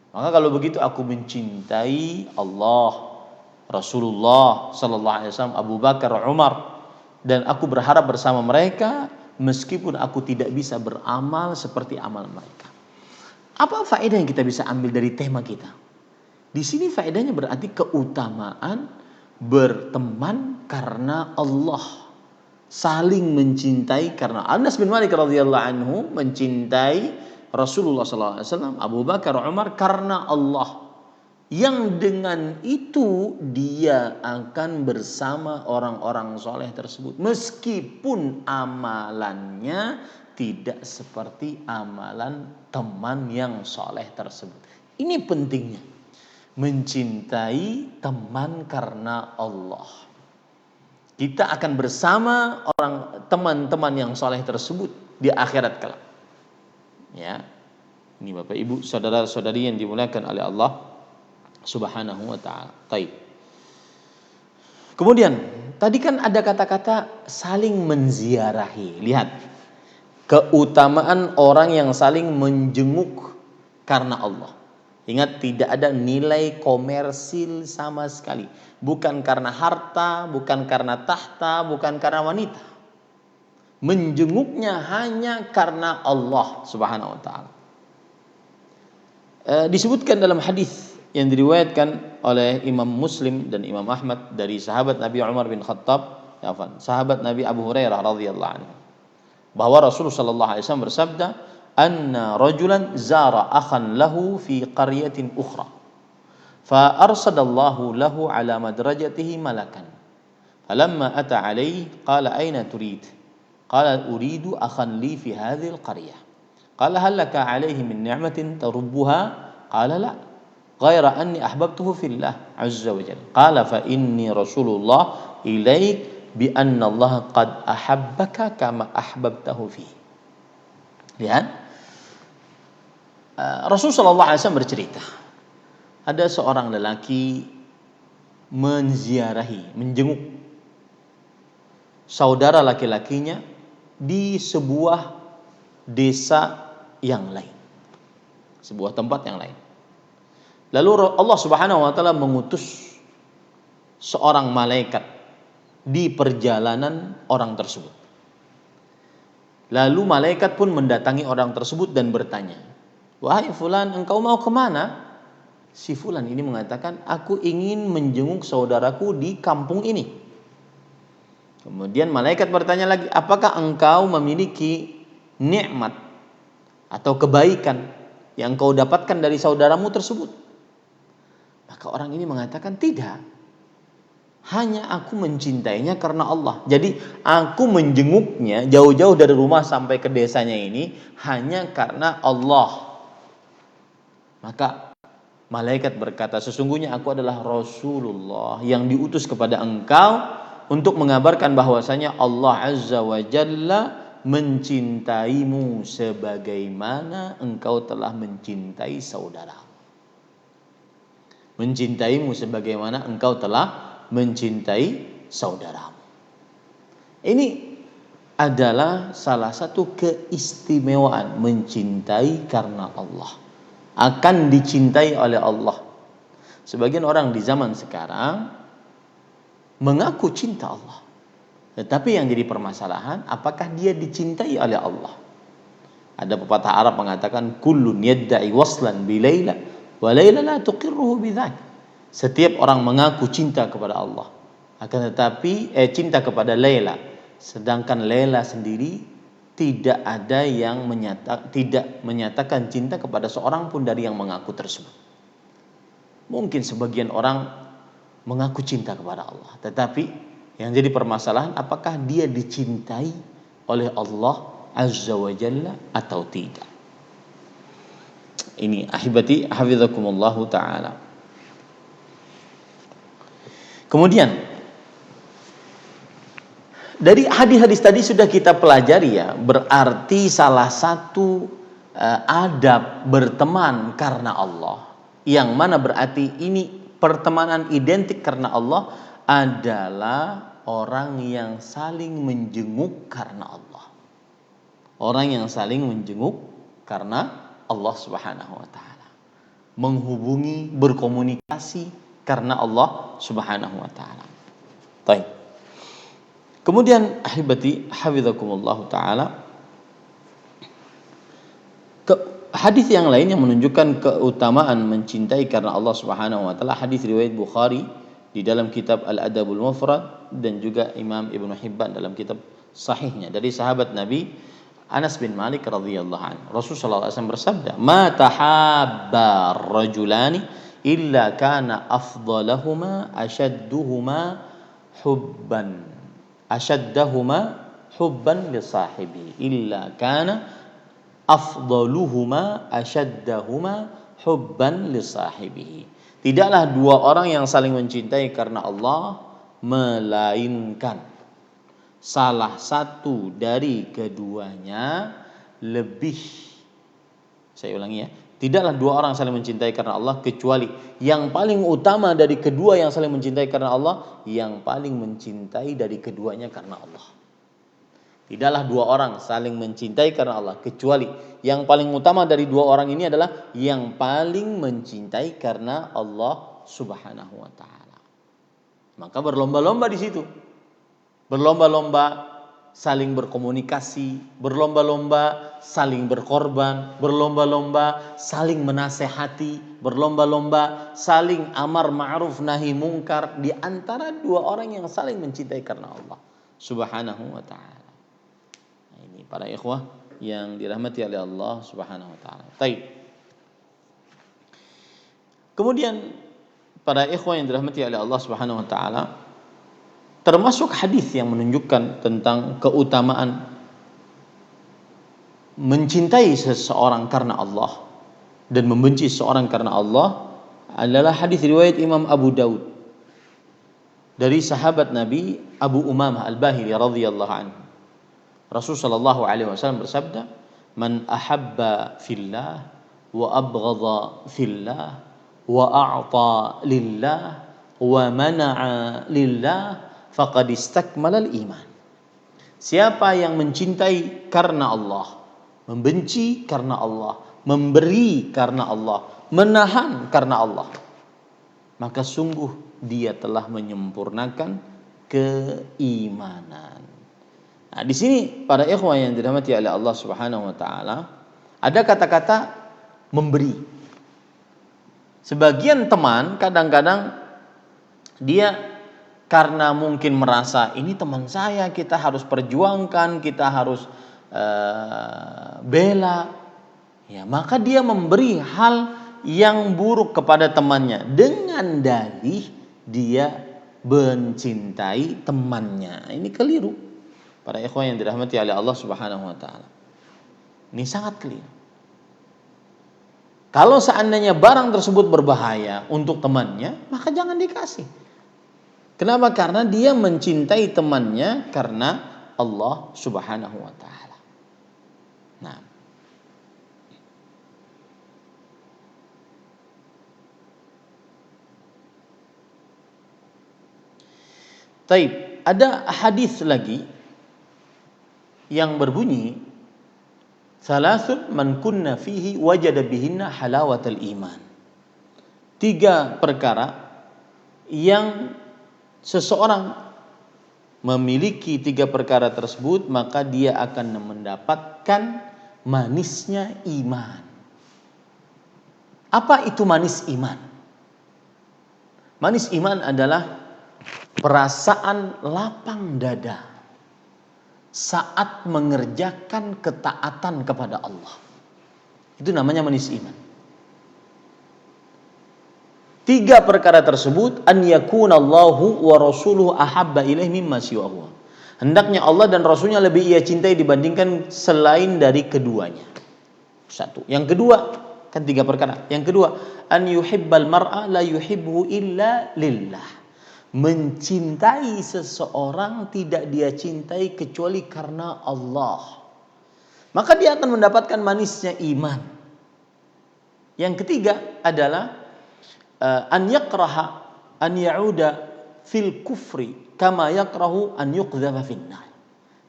Maka kalau begitu aku mencintai Allah, Rasulullah sallallahu alaihi wasallam, Abu Bakar, Umar, dan aku berharap bersama mereka meskipun aku tidak bisa beramal seperti amal mereka. Apa faedah yang kita bisa ambil dari tema kita? Di sini faedahnya berarti keutamaan berteman karena Allah, saling mencintai karena Anas bin Malik radhiyallahu anhu mencintai Rasulullah SAW, Abu Bakar, Umar karena Allah, yang dengan itu dia akan bersama orang-orang soleh tersebut meskipun amalannya tidak seperti amalan teman yang soleh tersebut. Ini pentingnya, mencintai teman karena Allah. Kita akan bersama teman-teman yang soleh tersebut di akhirat kelak. Ya, ini Bapak Ibu, saudara-saudari yang dimuliakan oleh Allah Subhanahu wa ta'ala. Taib. Kemudian tadi kan ada kata-kata saling menziarahi. Lihat keutamaan orang yang saling menjenguk karena Allah. Ingat, tidak ada nilai komersil sama sekali. Bukan karena harta, bukan karena tahta, bukan karena wanita. Menjenguknya hanya karena Allah Subhanahu wa ta'ala. Disebutkan dalam hadis yang diriwayatkan oleh Imam Muslim dan Imam Ahmad dari sahabat Nabi Umar bin Khattab, sahabat Nabi Abu Hurairah radhiyallahu anhu, bahwa Rasulullah sallallahu alaihi wasallam bersabda, anna rajulan zara akhan lahu fi qaryatin ukhra fa arsadallahu lahu ala madrajatihi malakan falamma ata alaihi qala aina turid qala uridu akhan li fi hadhihi alqaryah qala hal laka alaihi min ni'matin tarubbuha qala la ghaira anni ahbabtuhu fillah azza wa jalla qala fa inni rasulullah ilaik bi anna Allah qad ahabbaka kama ahbabtahu fi. Lihat, Rasulullah SAW bercerita, ada seorang lelaki menjenguk saudara laki-lakinya di sebuah desa yang lain, sebuah tempat yang lain. Lalu Allah Subhanahu wa taala mengutus seorang malaikat di perjalanan orang tersebut. Lalu malaikat pun mendatangi orang tersebut dan bertanya, "Wahai fulan, engkau mau kemana?" Si fulan ini mengatakan, "Aku ingin menjenguk saudaraku di kampung ini." Kemudian malaikat bertanya lagi, "Apakah engkau memiliki nikmat atau kebaikan yang kau dapatkan dari saudaramu tersebut?" Maka orang ini mengatakan, "Tidak. Hanya aku mencintainya karena Allah. Jadi aku menjenguknya jauh-jauh dari rumah sampai ke desanya ini hanya karena Allah." Maka malaikat berkata, "Sesungguhnya aku adalah Rasulullah yang diutus kepada engkau untuk mengabarkan bahwasanya Allah Azza wa Jalla mencintaimu sebagaimana engkau telah mencintai saudaramu. Mencintaimu sebagaimana engkau telah mencintai saudaramu." Ini adalah salah satu keistimewaan mencintai karena Allah. Akan dicintai oleh Allah. Sebagian orang di zaman sekarang mengaku cinta Allah, tetapi yang jadi permasalahan, apakah dia dicintai oleh Allah? Ada pepatah Arab mengatakan, "Kullun yadda'i waslan bi Laila wa Laila la tuqirruhu bidzak." Setiap orang mengaku cinta kepada Allah, akan tetapi cinta kepada Laila, sedangkan Laila sendiri tidak ada yang tidak menyatakan cinta kepada seorang pun dari yang mengaku tersebut. Mungkin sebagian orang mengaku cinta kepada Allah, tetapi yang jadi permasalahan, apakah dia dicintai oleh Allah Azza wa Jalla atau tidak. Ini ahibati hafizakumullahu ta'ala. Kemudian dari hadis-hadis tadi sudah kita pelajari ya, berarti salah satu adab berteman karena Allah, yang mana berarti ini pertemanan identik karena Allah, adalah orang yang saling menjenguk karena Allah. Orang yang saling menjenguk karena Allah Subhanahu wa taala. Menghubungi, berkomunikasi karena Allah Subhanahu wa taala. Baik. Kemudian ahibati hafizakumullah taala, hadis yang lain yang menunjukkan keutamaan mencintai karena Allah Subhanahu wa taala, hadis riwayat Bukhari di dalam kitab Al-Adabul Mufrad dan juga Imam Ibnu Hibban dalam kitab sahihnya dari sahabat Nabi Anas bin Malik radhiyallahu anhu. Rasulullah SAW bersabda, "Ma tahabba rajulani illa kana afdalahuma ashadduhuma hubban." Ashaddahuma hubban li sahibi illa kana afdaluhuma ashaddahuma hubban li sahibi. Tidaklah dua orang yang saling mencintai karena Allah, melainkan salah satu dari keduanya lebih, saya ulangi ya, tidaklah dua orang saling mencintai karena Allah kecuali yang paling utama dari kedua yang saling mencintai karena Allah, yang paling mencintai dari keduanya karena Allah. Tidaklah dua orang saling mencintai karena Allah kecuali yang paling utama dari dua orang ini adalah yang paling mencintai karena Allah Subhanahu wa taala. Maka berlomba-lomba di situ. Berlomba-lomba saling berkomunikasi, berlomba-lomba saling berkorban, berlomba-lomba saling menasehati, berlomba-lomba saling amar ma'ruf nahi mungkar di antara dua orang yang saling mencintai karena Allah Subhanahu wa taala. Nah, ini para ikhwah yang dirahmati oleh Allah Subhanahu wa taala. Baik. Kemudian para ikhwah yang dirahmati oleh Allah Subhanahu wa taala, termasuk hadis yang menunjukkan tentang keutamaan mencintai seseorang karena Allah dan membenci seseorang karena Allah adalah hadis riwayat Imam Abu Daud dari sahabat Nabi Abu Umamah Al-Bahili radhiyallahu anhu. Rasul sallallahu alaihi wasallam bersabda, "Man ahabba fillah wa abghadha fillah wa a'ta lillah wa mana'a lillah faqad istakmala al-iman." Siapa yang mencintai karena Allah, membenci karena Allah, memberi karena Allah, menahan karena Allah, maka sungguh dia telah menyempurnakan keimanan. Nah, di sini para ikhwah yang dirahmati oleh Allah Subhanahu wa taala, ada kata-kata memberi. Sebagian teman kadang-kadang dia karena mungkin merasa ini teman saya, kita harus perjuangkan, kita harus bela, ya maka dia memberi hal yang buruk kepada temannya dengan dalih dia mencintai temannya. Ini keliru. Para ikhwan yang dirahmati oleh Allah Subhanahu wa taala. Ini sangat keliru. Kalau seandainya barang tersebut berbahaya untuk temannya, maka jangan dikasih. Kenapa? Karena dia mencintai temannya karena Allah Subhanahu wa taala. Nah, taib, ada hadis lagi yang berbunyi, salasun man kunna fihi wajada bihinna halawatal iman. 3 perkara yang seseorang memiliki 3 perkara tersebut, maka dia akan mendapatkan manisnya iman. Apa itu manis iman? Manis iman adalah perasaan lapang dada saat mengerjakan ketaatan kepada Allah. Itu namanya manis iman. 3 perkara tersebut, an yakunallahu wa rasuluhu ahabba ilaihi mimma siwahu. Hendaknya Allah dan Rasulnya lebih ia cintai dibandingkan selain dari keduanya. 1. Yang kedua, kan 3 perkara. Yang kedua, an yuhibbal mar'a la yuhibbu illa lillah. Mencintai seseorang tidak dia cintai kecuali karena Allah. Maka dia akan mendapatkan manisnya iman. Yang ketiga adalah an yakraha an ya'uda fil kufri kama yakrahu an yuqdhafa finnar.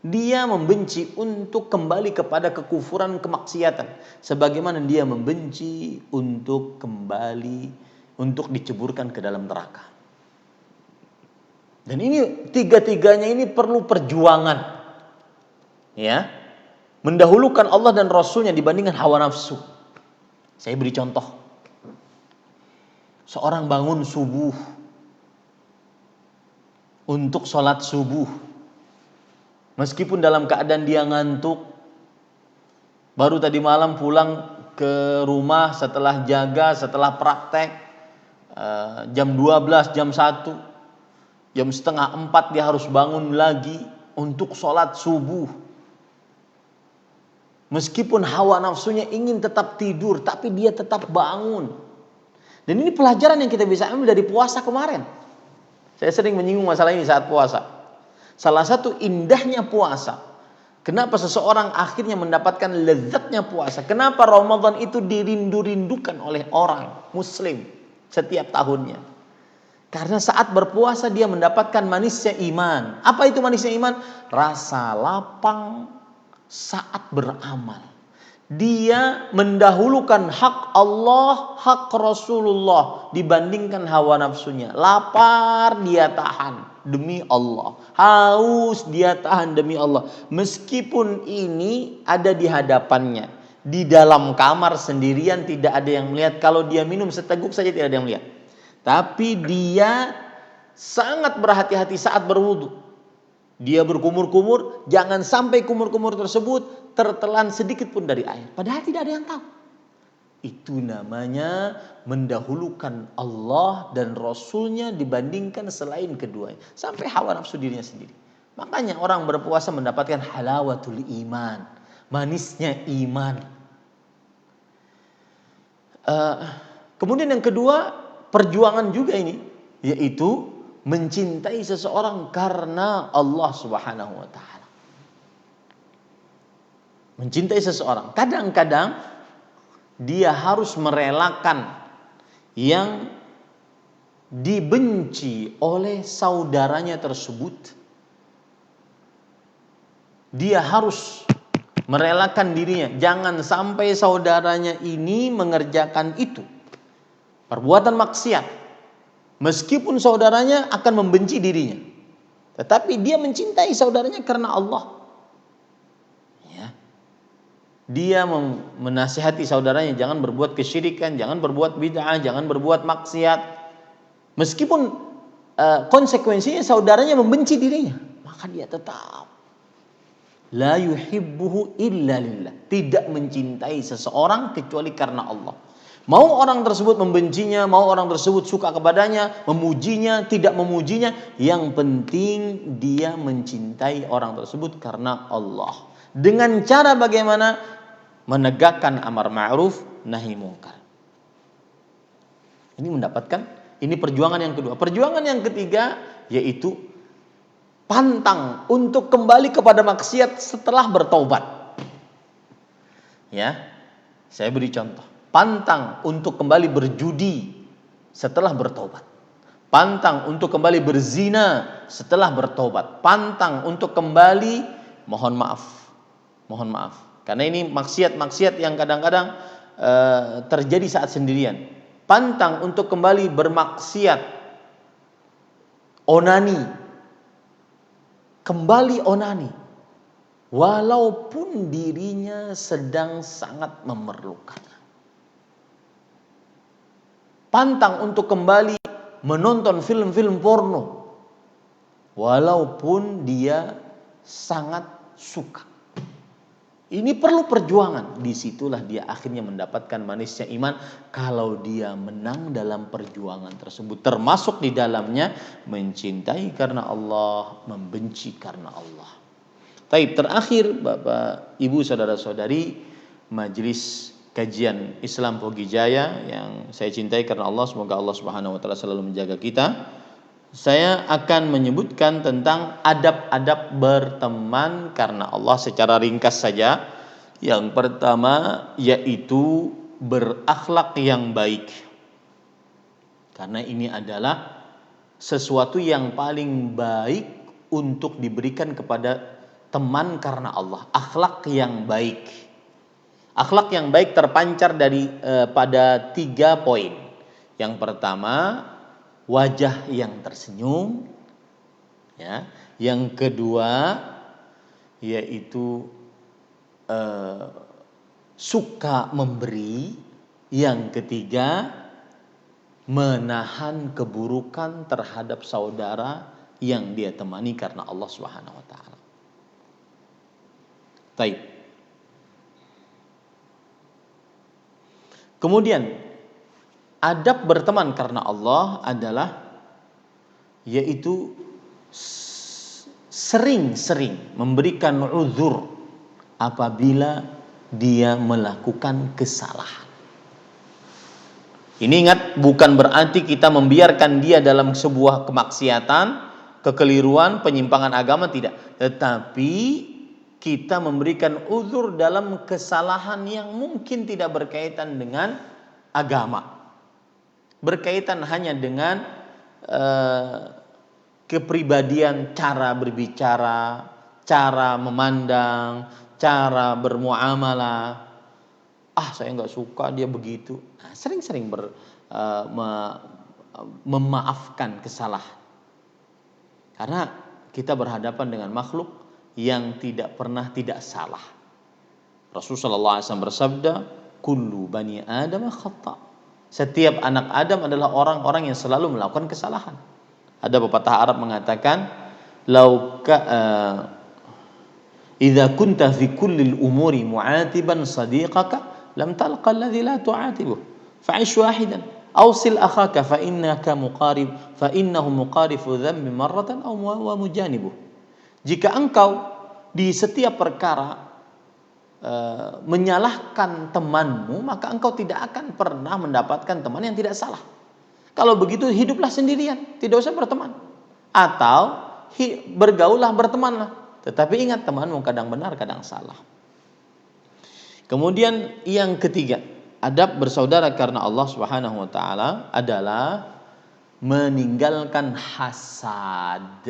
Dia membenci untuk kembali kepada kekufuran, kemaksiatan, sebagaimana dia membenci untuk kembali untuk diceburkan ke dalam neraka. Dan ini 3-tiganya ini perlu perjuangan, ya, mendahulukan Allah dan Rasulnya dibandingkan hawa nafsu. Saya beri contoh, seorang bangun subuh untuk sholat subuh, meskipun dalam keadaan dia ngantuk, baru tadi malam pulang ke rumah setelah jaga, setelah praktek, jam 12, jam 1, jam setengah 4 dia harus bangun lagi untuk sholat subuh. Meskipun hawa nafsunya ingin tetap tidur, tapi dia tetap bangun. Dan ini pelajaran yang kita bisa ambil dari puasa kemarin. Saya sering menyinggung masalah ini saat puasa. Salah satu indahnya puasa, kenapa seseorang akhirnya mendapatkan lezatnya puasa, kenapa Ramadan itu dirindu-rindukan oleh orang muslim setiap tahunnya. Karena saat berpuasa dia mendapatkan manisnya iman. Apa itu manisnya iman? Rasa lapang saat beramal. Dia mendahulukan hak Allah, hak Rasulullah dibandingkan hawa nafsunya. Lapar dia tahan demi Allah. Haus dia tahan demi Allah. Meskipun ini ada di hadapannya, di dalam kamar sendirian, tidak ada yang melihat. Kalau dia minum seteguk saja tidak ada yang melihat. Tapi dia sangat berhati-hati saat berwudu. Dia berkumur-kumur, jangan sampai kumur-kumur tersebut tertelan sedikit pun dari air. Padahal tidak ada yang tahu. Itu namanya mendahulukan Allah dan Rasulnya dibandingkan selain keduanya. Sampai hawa nafsu dirinya sendiri. Makanya orang berpuasa mendapatkan halawatul iman. Manisnya iman. Kemudian yang kedua, perjuangan juga ini, yaitu mencintai seseorang karena Allah Subhanahu wa taala. Mencintai seseorang, kadang-kadang dia harus merelakan yang dibenci oleh saudaranya tersebut. Dia harus merelakan dirinya, jangan sampai saudaranya ini mengerjakan itu, perbuatan maksiat, meskipun saudaranya akan membenci dirinya, tetapi dia mencintai saudaranya karena Allah. Ya. Dia menasihati saudaranya jangan berbuat kesyirikan, jangan berbuat bid'ah, jangan berbuat maksiat, meskipun konsekuensinya saudaranya membenci dirinya, maka dia tetap la yuhibbuhu illa lillah, tidak mencintai seseorang kecuali karena Allah. Mau orang tersebut membencinya, mau orang tersebut suka kepadanya, memujinya, tidak memujinya, yang penting dia mencintai orang tersebut karena Allah. Dengan cara bagaimana? Menegakkan amar ma'ruf nahi mungkar. Ini perjuangan yang kedua. Perjuangan yang ketiga yaitu pantang untuk kembali kepada maksiat setelah bertaubat. Ya, saya beri contoh. Pantang untuk kembali berjudi setelah bertaubat. Pantang untuk kembali berzina setelah bertaubat. Pantang untuk kembali, mohon maaf. Karena ini maksiat-maksiat yang kadang-kadang terjadi saat sendirian. Pantang untuk kembali bermaksiat, onani. Kembali onani, walaupun dirinya sedang sangat memerlukannya. Pantang untuk kembali menonton film-film porno, walaupun dia sangat suka. Ini perlu perjuangan. Disitulah dia akhirnya mendapatkan manisnya iman, kalau dia menang dalam perjuangan tersebut. Termasuk di dalamnya mencintai karena Allah, membenci karena Allah. Taib, terakhir Bapak, Ibu, saudara-saudari majelis kajian Islam Pogijaya yang saya cintai karena Allah, semoga Allah Subhanahu wa taala selalu menjaga kita. Saya akan menyebutkan tentang adab-adab berteman karena Allah secara ringkas saja. Yang pertama yaitu berakhlak yang baik. Karena ini adalah sesuatu yang paling baik untuk diberikan kepada teman karena Allah. Akhlak yang baik. Akhlak yang baik terpancar pada 3 poin. Yang pertama, wajah yang tersenyum, ya. Yang kedua yaitu suka memberi. Yang ketiga, menahan keburukan terhadap saudara yang dia temani karena Allah Subhanahu wa taala. Baik. Kemudian adab berteman karena Allah adalah yaitu sering-sering memberikan uzur apabila dia melakukan kesalahan. Ini ingat, bukan berarti kita membiarkan dia dalam sebuah kemaksiatan, kekeliruan, penyimpangan agama, tidak. Tetapi kita memberikan uzur dalam kesalahan yang mungkin tidak berkaitan dengan agama. Berkaitan hanya dengan kepribadian, cara berbicara, cara memandang, cara bermuamalah. Saya nggak suka dia begitu. Sering-sering memaafkan kesalahan. Karena kita berhadapan dengan makhluk yang tidak pernah tidak salah. Rasulullah SAW bersabda, kullu bani Adam khata'. Setiap anak Adam adalah orang-orang yang selalu melakukan kesalahan. Ada pepatah Arab mengatakan, idza kunta fi kulli al-umuri mu'atiban sadiqaka lam talqa alladhi la tu'atibuh fa'ish wahidan awsil akhaka fa innahu muqarifu dhanbi marratan aw mujanibuh. Jika engkau di setiap perkara menyalahkan temanmu, maka engkau tidak akan pernah mendapatkan teman yang tidak salah. Kalau begitu hiduplah sendirian, tidak usah berteman. atau bergaullah, bertemanlah. Tetapi ingat, temanmu kadang benar, kadang salah. Kemudian yang ketiga, adab bersaudara karena Allah Subhanahu wa taala adalah meninggalkan hasad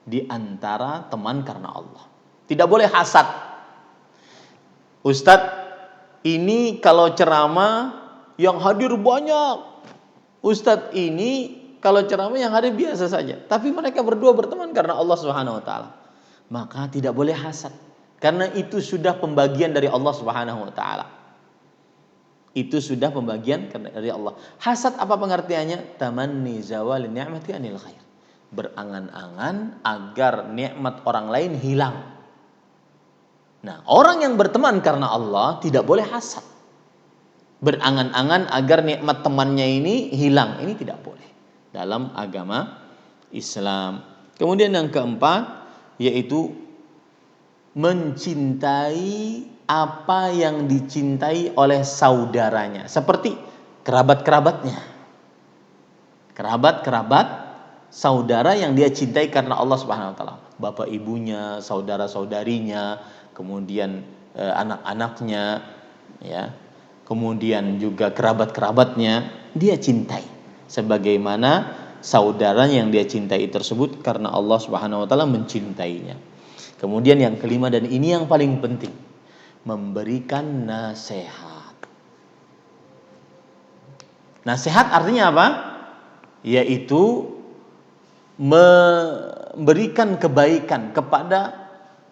di antara teman karena Allah. Tidak boleh hasad. Ustadz, ini kalau ceramah yang hadir banyak. Ustadz ini kalau ceramah yang hadir biasa saja. Tapi mereka berdua berteman karena Allah Subhanahu wa taala. Maka tidak boleh hasad. Karena itu sudah pembagian dari Allah Subhanahu wa taala. Itu sudah pembagian dari Allah. Hasad apa pengertiannya? Tamanni zawal ni'mati anil khair. Berangan-angan agar nikmat orang lain hilang. Nah, orang yang berteman karena Allah tidak boleh hasad. Berangan-angan agar nikmat temannya ini hilang. Ini tidak boleh dalam agama Islam. Kemudian yang keempat, yaitu mencintai apa yang dicintai oleh saudaranya, seperti kerabat-kerabatnya. Kerabat-kerabat saudara yang dia cintai karena Allah Subhanahu wa taala. Bapak ibunya, saudara-saudarinya, kemudian anak-anaknya, ya. Kemudian juga kerabat-kerabatnya dia cintai sebagaimana saudara yang dia cintai tersebut karena Allah Subhanahu wa taala mencintainya. Kemudian yang kelima, dan ini yang paling penting, memberikan nasihat. Nasihat artinya apa? Yaitu memberikan kebaikan kepada,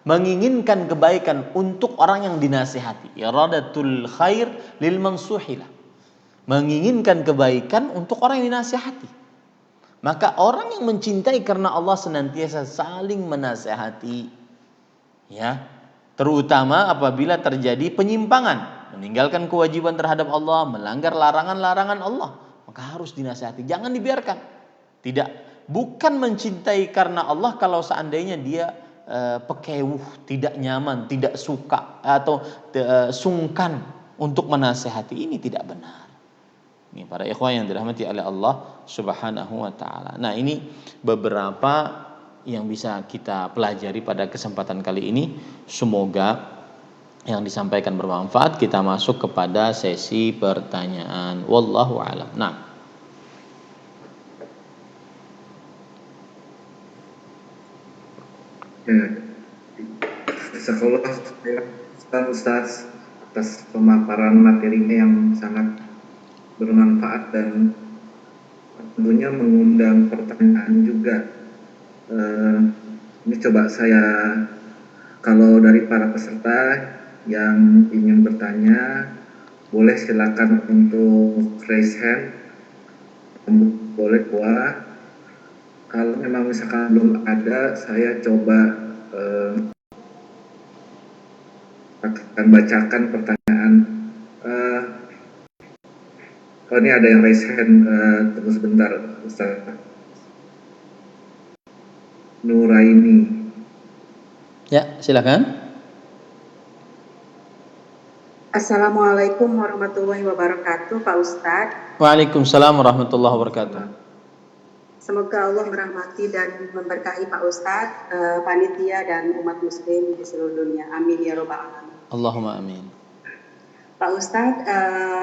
menginginkan kebaikan untuk orang yang dinasihati. Iradatul khair lil mansuhilah. Menginginkan kebaikan untuk orang yang dinasihati. Maka orang yang mencintai karena Allah senantiasa saling menasihati. Ya, terutama apabila terjadi penyimpangan, meninggalkan kewajiban terhadap Allah, melanggar larangan-larangan Allah, maka harus dinasihati, jangan dibiarkan. Tidak, bukan mencintai karena Allah kalau seandainya dia pekewuh, tidak nyaman, tidak suka atau sungkan untuk menasihati, ini tidak benar. Ini para ikhwan yang dirahmati oleh Allah Subhanahu wa taala. Nah, ini beberapa yang bisa kita pelajari pada kesempatan kali ini. Semoga yang disampaikan bermanfaat. Kita masuk kepada sesi pertanyaan. Wallahu a'lam. Nah, Ustaz atas pemaparan materinya yang sangat bermanfaat dan tentunya mengundang pertanyaan juga. Ini coba saya, kalau dari para peserta yang ingin bertanya, boleh silakan untuk raise hand, boleh buat. Kalau memang misalkan belum ada, saya coba akan bacakan pertanyaan. Oh, ini ada yang raise hand, tunggu sebentar Ustaz. Nuraini. ya, silakan. Assalamualaikum warahmatullahi wabarakatuh, Pak Ustadz. Waalaikumsalam warahmatullahi wabarakatuh. Semoga Allah merahmati dan memberkahi Pak Ustadz, panitia dan umat muslim di seluruh dunia. Amin ya robbal alamin. Allahumma amin. Pak Ustadz,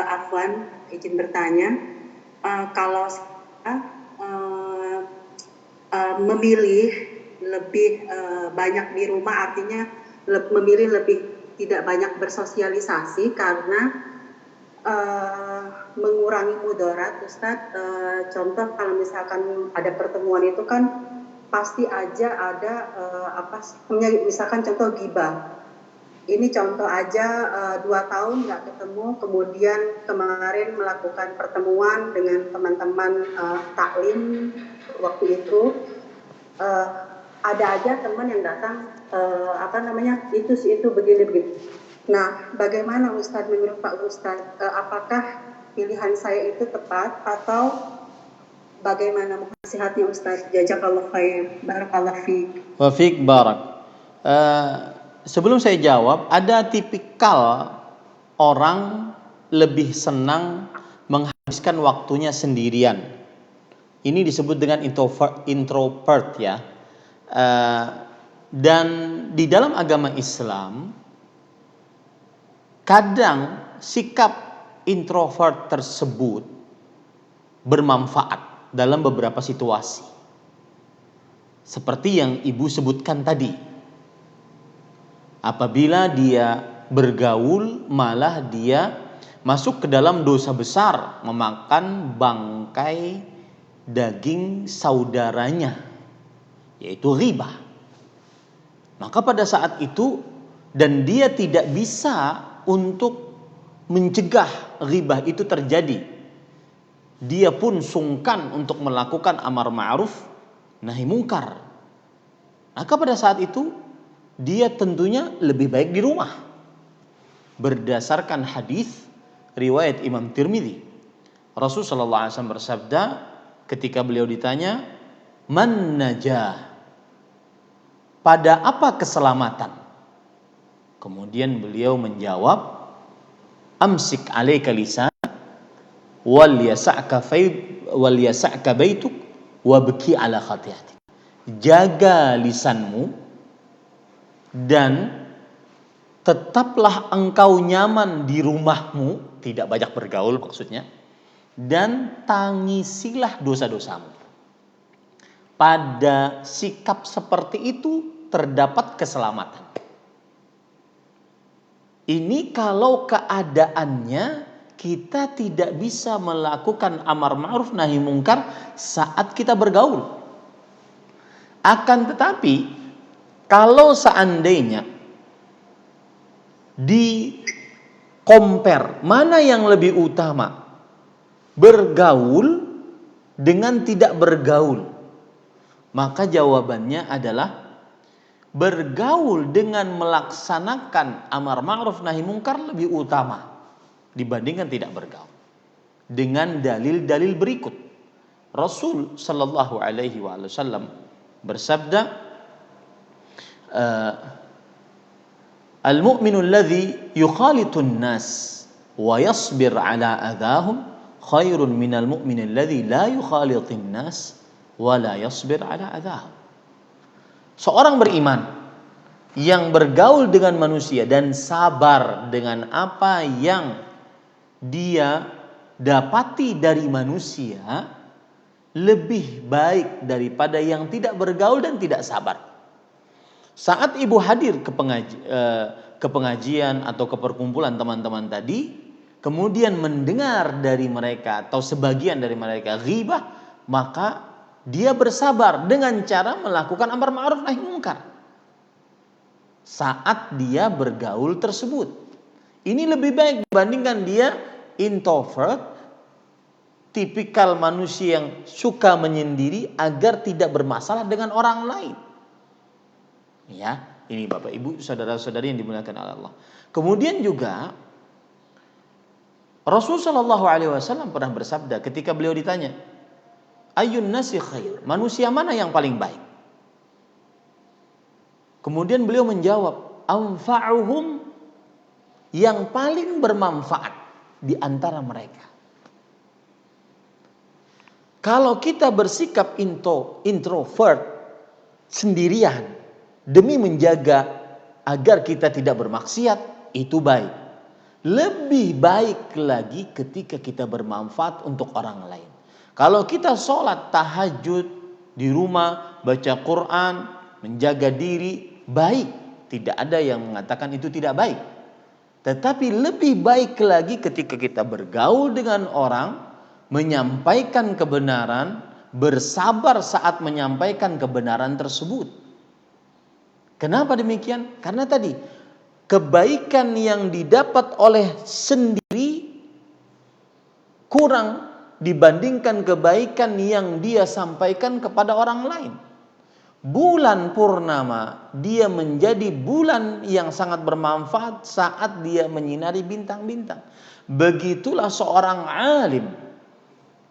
Afwan izin bertanya, kalau saya memilih lebih banyak di rumah, artinya memilih lebih tidak banyak bersosialisasi karena mengurangi mudarat, Ustadz. Contoh kalau misalkan ada pertemuan itu kan pasti aja ada misalkan contoh ghibah. Ini contoh aja 2 tahun nggak ketemu, kemudian kemarin melakukan pertemuan dengan teman-teman taklim waktu itu, ada aja teman yang datang itu begini. Nah, bagaimana Ustadz, menurut Pak Ustadz, apakah pilihan saya itu tepat atau bagaimana nasihatnya Ustadz? Jazakallahu khair, barakallahu fiik. Wa fiik barak. Sebelum saya jawab, ada tipikal orang lebih senang menghabiskan waktunya sendirian Ini disebut dengan introvert ya. Dan di dalam agama Islam kadang sikap introvert tersebut bermanfaat dalam beberapa situasi. Seperti yang Ibu sebutkan tadi. Apabila dia bergaul malah dia masuk ke dalam dosa besar, memakan bangkai daging saudaranya, yaitu riba. Maka pada saat itu dan dia tidak bisa untuk mencegah riba itu terjadi, dia pun sungkan untuk melakukan amar ma'ruf nahi mungkar. Maka pada saat itu dia tentunya lebih baik di rumah. Berdasarkan hadis riwayat Imam Tirmidzi, Rasulullah SAW bersabda ketika beliau ditanya, "Man najah?" Pada apa keselamatan? Kemudian beliau menjawab, "Amsik 'alaika lisan wal yasa'ka baituk wabki 'ala khati'atik." Jaga lisanmu dan tetaplah engkau nyaman di rumahmu, tidak banyak bergaul maksudnya, dan tangisilah dosa-dosamu. Pada sikap seperti itu terdapat keselamatan. Ini kalau keadaannya kita tidak bisa melakukan amar ma'ruf nahi mungkar saat kita bergaul. Akan tetapi kalau seandainya di compare mana yang lebih utama, bergaul dengan tidak bergaul, maka jawabannya adalah bergaul dengan melaksanakan amar ma'ruf nahi mungkar lebih utama dibandingkan tidak bergaul. Dengan dalil-dalil berikut. Rasul sallallahu alaihi wasallam bersabda, "Al-mu'minu alladhi yukhalitun nas wa yasbir ala adahum khairun minal mu'min alladhi la yukhalitin nas wa la yasbir ala adahum." Seorang beriman yang bergaul dengan manusia dan sabar dengan apa yang dia dapati dari manusia lebih baik daripada yang tidak bergaul dan tidak sabar. Saat ibu hadir ke pengajian atau ke perkumpulan teman-teman tadi, kemudian mendengar dari mereka atau sebagian dari mereka ghibah, maka dia bersabar dengan cara melakukan amar ma'ruf nahi mungkar saat dia bergaul tersebut. Ini lebih baik dibandingkan dia introvert, tipikal manusia yang suka menyendiri agar tidak bermasalah dengan orang lain. Ya, ini Bapak Ibu, saudara-saudari yang dimuliakan oleh Allah. Kemudian juga Rasulullah SAW pernah bersabda ketika beliau ditanya, "Ayyun nasi khair?" Manusia mana yang paling baik? Kemudian beliau menjawab, "Anfa'uhum," yang paling bermanfaat di antara mereka. Kalau kita bersikap introvert sendirian demi menjaga agar kita tidak bermaksiat, itu baik. Lebih baik lagi ketika kita bermanfaat untuk orang lain. Kalau kita sholat tahajud di rumah, baca Quran, menjaga diri, baik. Tidak ada yang mengatakan itu tidak baik. Tetapi lebih baik lagi ketika kita bergaul dengan orang, menyampaikan kebenaran, bersabar saat menyampaikan kebenaran tersebut. Kenapa demikian? Karena tadi kebaikan yang didapat oleh sendiri kurang dibandingkan kebaikan yang dia sampaikan kepada orang lain. Bulan purnama dia menjadi bulan yang sangat bermanfaat saat dia menyinari bintang-bintang. Begitulah seorang alim.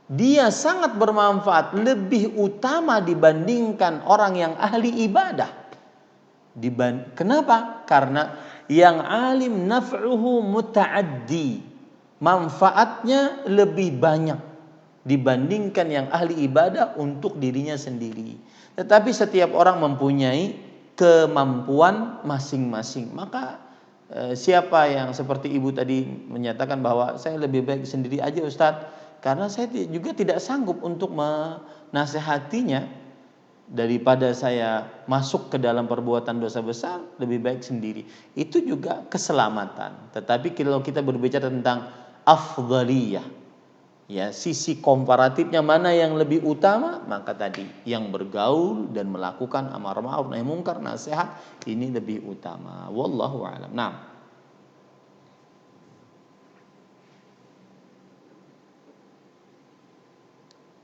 Dia sangat bermanfaat, lebih utama dibandingkan orang yang ahli ibadah. Kenapa? Karena yang alim naf'uhu muta'addi, manfaatnya lebih banyak dibandingkan yang ahli ibadah untuk dirinya sendiri. Tetapi setiap orang mempunyai kemampuan masing-masing. Maka siapa yang seperti ibu tadi menyatakan bahwa saya lebih baik sendiri aja Ustadz, karena saya juga tidak sanggup untuk menasehatinya, daripada saya masuk ke dalam perbuatan dosa besar, lebih baik sendiri. Itu juga keselamatan. Tetapi kalau kita berbicara tentang afdhaliyah, ya, sisi komparatifnya mana yang lebih utama, maka tadi yang bergaul dan melakukan amar ma'ruf nahi munkar, nasihat, ini lebih utama. Wallahu a'lam. Nah,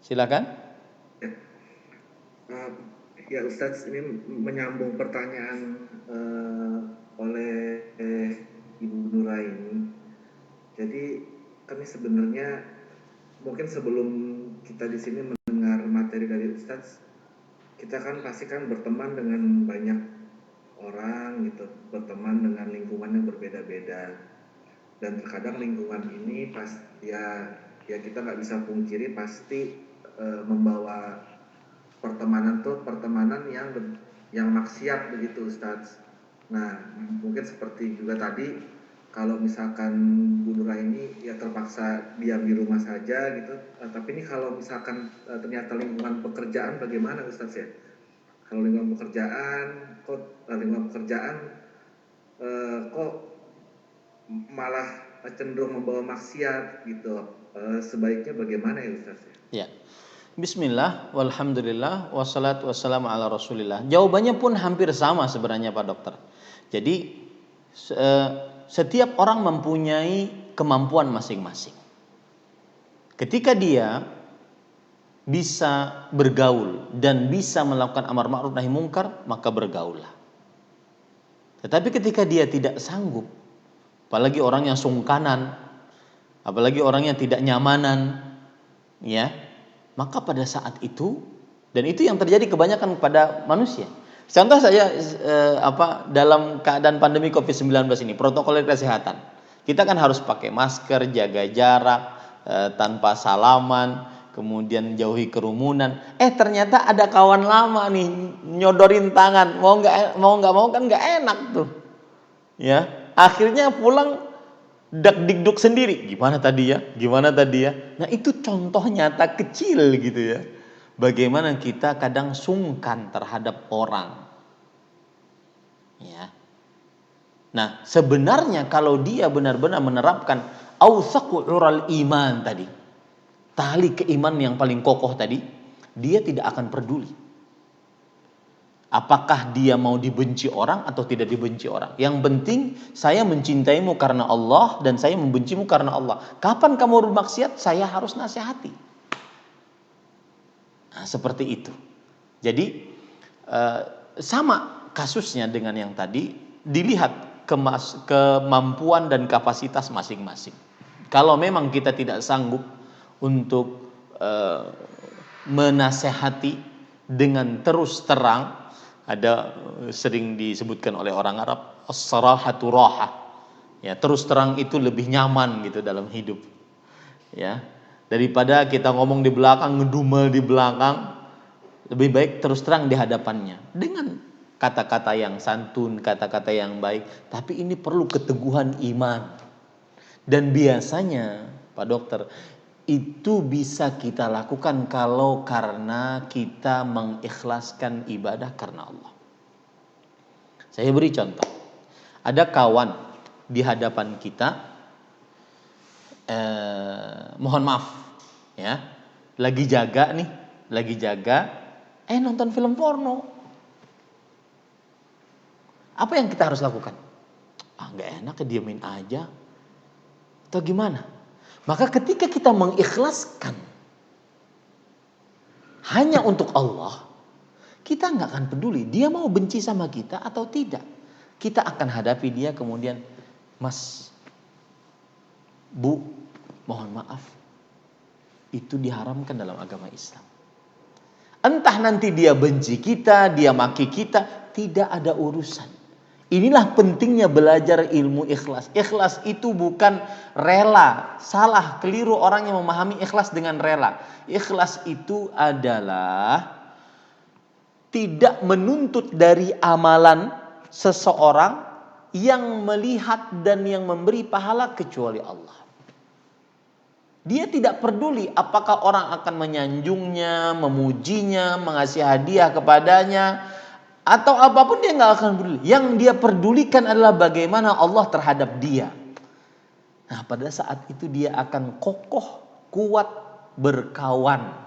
silakan. Ya Ustadz, ini menyambung pertanyaan oleh Ibu Nuraini. Jadi kami sebenarnya mungkin sebelum kita di sini mendengar materi dari Ustadz, kita kan pasti kan berteman dengan banyak orang gitu, berteman dengan lingkungan yang berbeda-beda, dan terkadang lingkungan ini pasti ya kita nggak bisa pungkiri pasti membawa pertemanan yang maksiat begitu Ustadz. Nah mungkin seperti juga tadi, kalau misalkan Bu Nuraini ya terpaksa diam di rumah saja gitu, tapi ini kalau misalkan ternyata lingkungan pekerjaan bagaimana Ustadz ya? Kalau lingkungan pekerjaan kok malah cenderung membawa maksiat gitu, sebaiknya bagaimana ya Ustadz? Ya. Bismillah, walhamdulillah, wassalatu wassalamu ala rasulillah. Jawabannya pun hampir sama sebenarnya Pak Dokter. Jadi setiap orang mempunyai kemampuan masing-masing. Ketika dia bisa bergaul dan bisa melakukan amar ma'ruf nahi munkar, maka bergaullah. Tetapi ketika dia tidak sanggup, apalagi orang yang sungkanan, apalagi orang yang tidak nyamanan, ya, maka pada saat itu, dan itu yang terjadi kebanyakan kepada manusia. Contoh saya dalam keadaan pandemi COVID-19 ini, protokol kesehatan, kita kan harus pakai masker, jaga jarak, tanpa salaman, kemudian jauhi kerumunan. Ternyata ada kawan lama nih nyodorin tangan, mau nggak mau kan nggak enak tuh, ya. Akhirnya pulang dak-dikduk sendiri, gimana tadi ya. Nah itu contoh nyata kecil gitu ya, bagaimana kita kadang sungkan terhadap orang, ya. Nah sebenarnya kalau dia benar-benar menerapkan awsaqu ural iman tadi, tali keimanan yang paling kokoh tadi, dia tidak akan peduli apakah dia mau dibenci orang atau tidak dibenci orang. Yang penting saya mencintaimu karena Allah dan saya membencimu karena Allah. Kapan kamu bermaksiat, saya harus nasihati. Nah, seperti itu. Jadi sama kasusnya dengan yang tadi, dilihat kemampuan dan kapasitas masing-masing. Kalau memang kita tidak sanggup untuk menasehati dengan terus terang, ada sering disebutkan oleh orang Arab, as-sarahatu raha. Ya, terus terang itu lebih nyaman gitu dalam hidup. Ya. Daripada kita ngomong di belakang, ngedumel di belakang, lebih baik terus terang di hadapannya dengan kata-kata yang santun, kata-kata yang baik, tapi ini perlu keteguhan iman. Dan biasanya, Pak Dokter, itu bisa kita lakukan kalau karena kita mengikhlaskan ibadah karena Allah. Saya beri contoh. Ada kawan di hadapan kita, mohon maaf, ya, lagi jaga, nonton film porno. Apa yang kita harus lakukan? Nggak enak, diemin aja. Atau gimana? Maka ketika kita mengikhlaskan hanya untuk Allah, kita nggak akan peduli dia mau benci sama kita atau tidak. Kita akan hadapi dia kemudian, Mas, Bu, mohon maaf, itu diharamkan dalam agama Islam. Entah nanti dia benci kita, dia maki kita, tidak ada urusan. Inilah pentingnya belajar ilmu ikhlas. Ikhlas itu bukan rela. Salah, keliru orang yang memahami ikhlas dengan rela. Ikhlas itu adalah tidak menuntut dari amalan seseorang yang melihat dan yang memberi pahala kecuali Allah. Dia tidak peduli apakah orang akan menyanjungnya, memujinya, mengasih hadiah kepadanya, atau apapun dia nggak akan peduli. Yang dia pedulikan adalah bagaimana Allah terhadap dia. Nah, pada saat itu dia akan kokoh, kuat, berkawan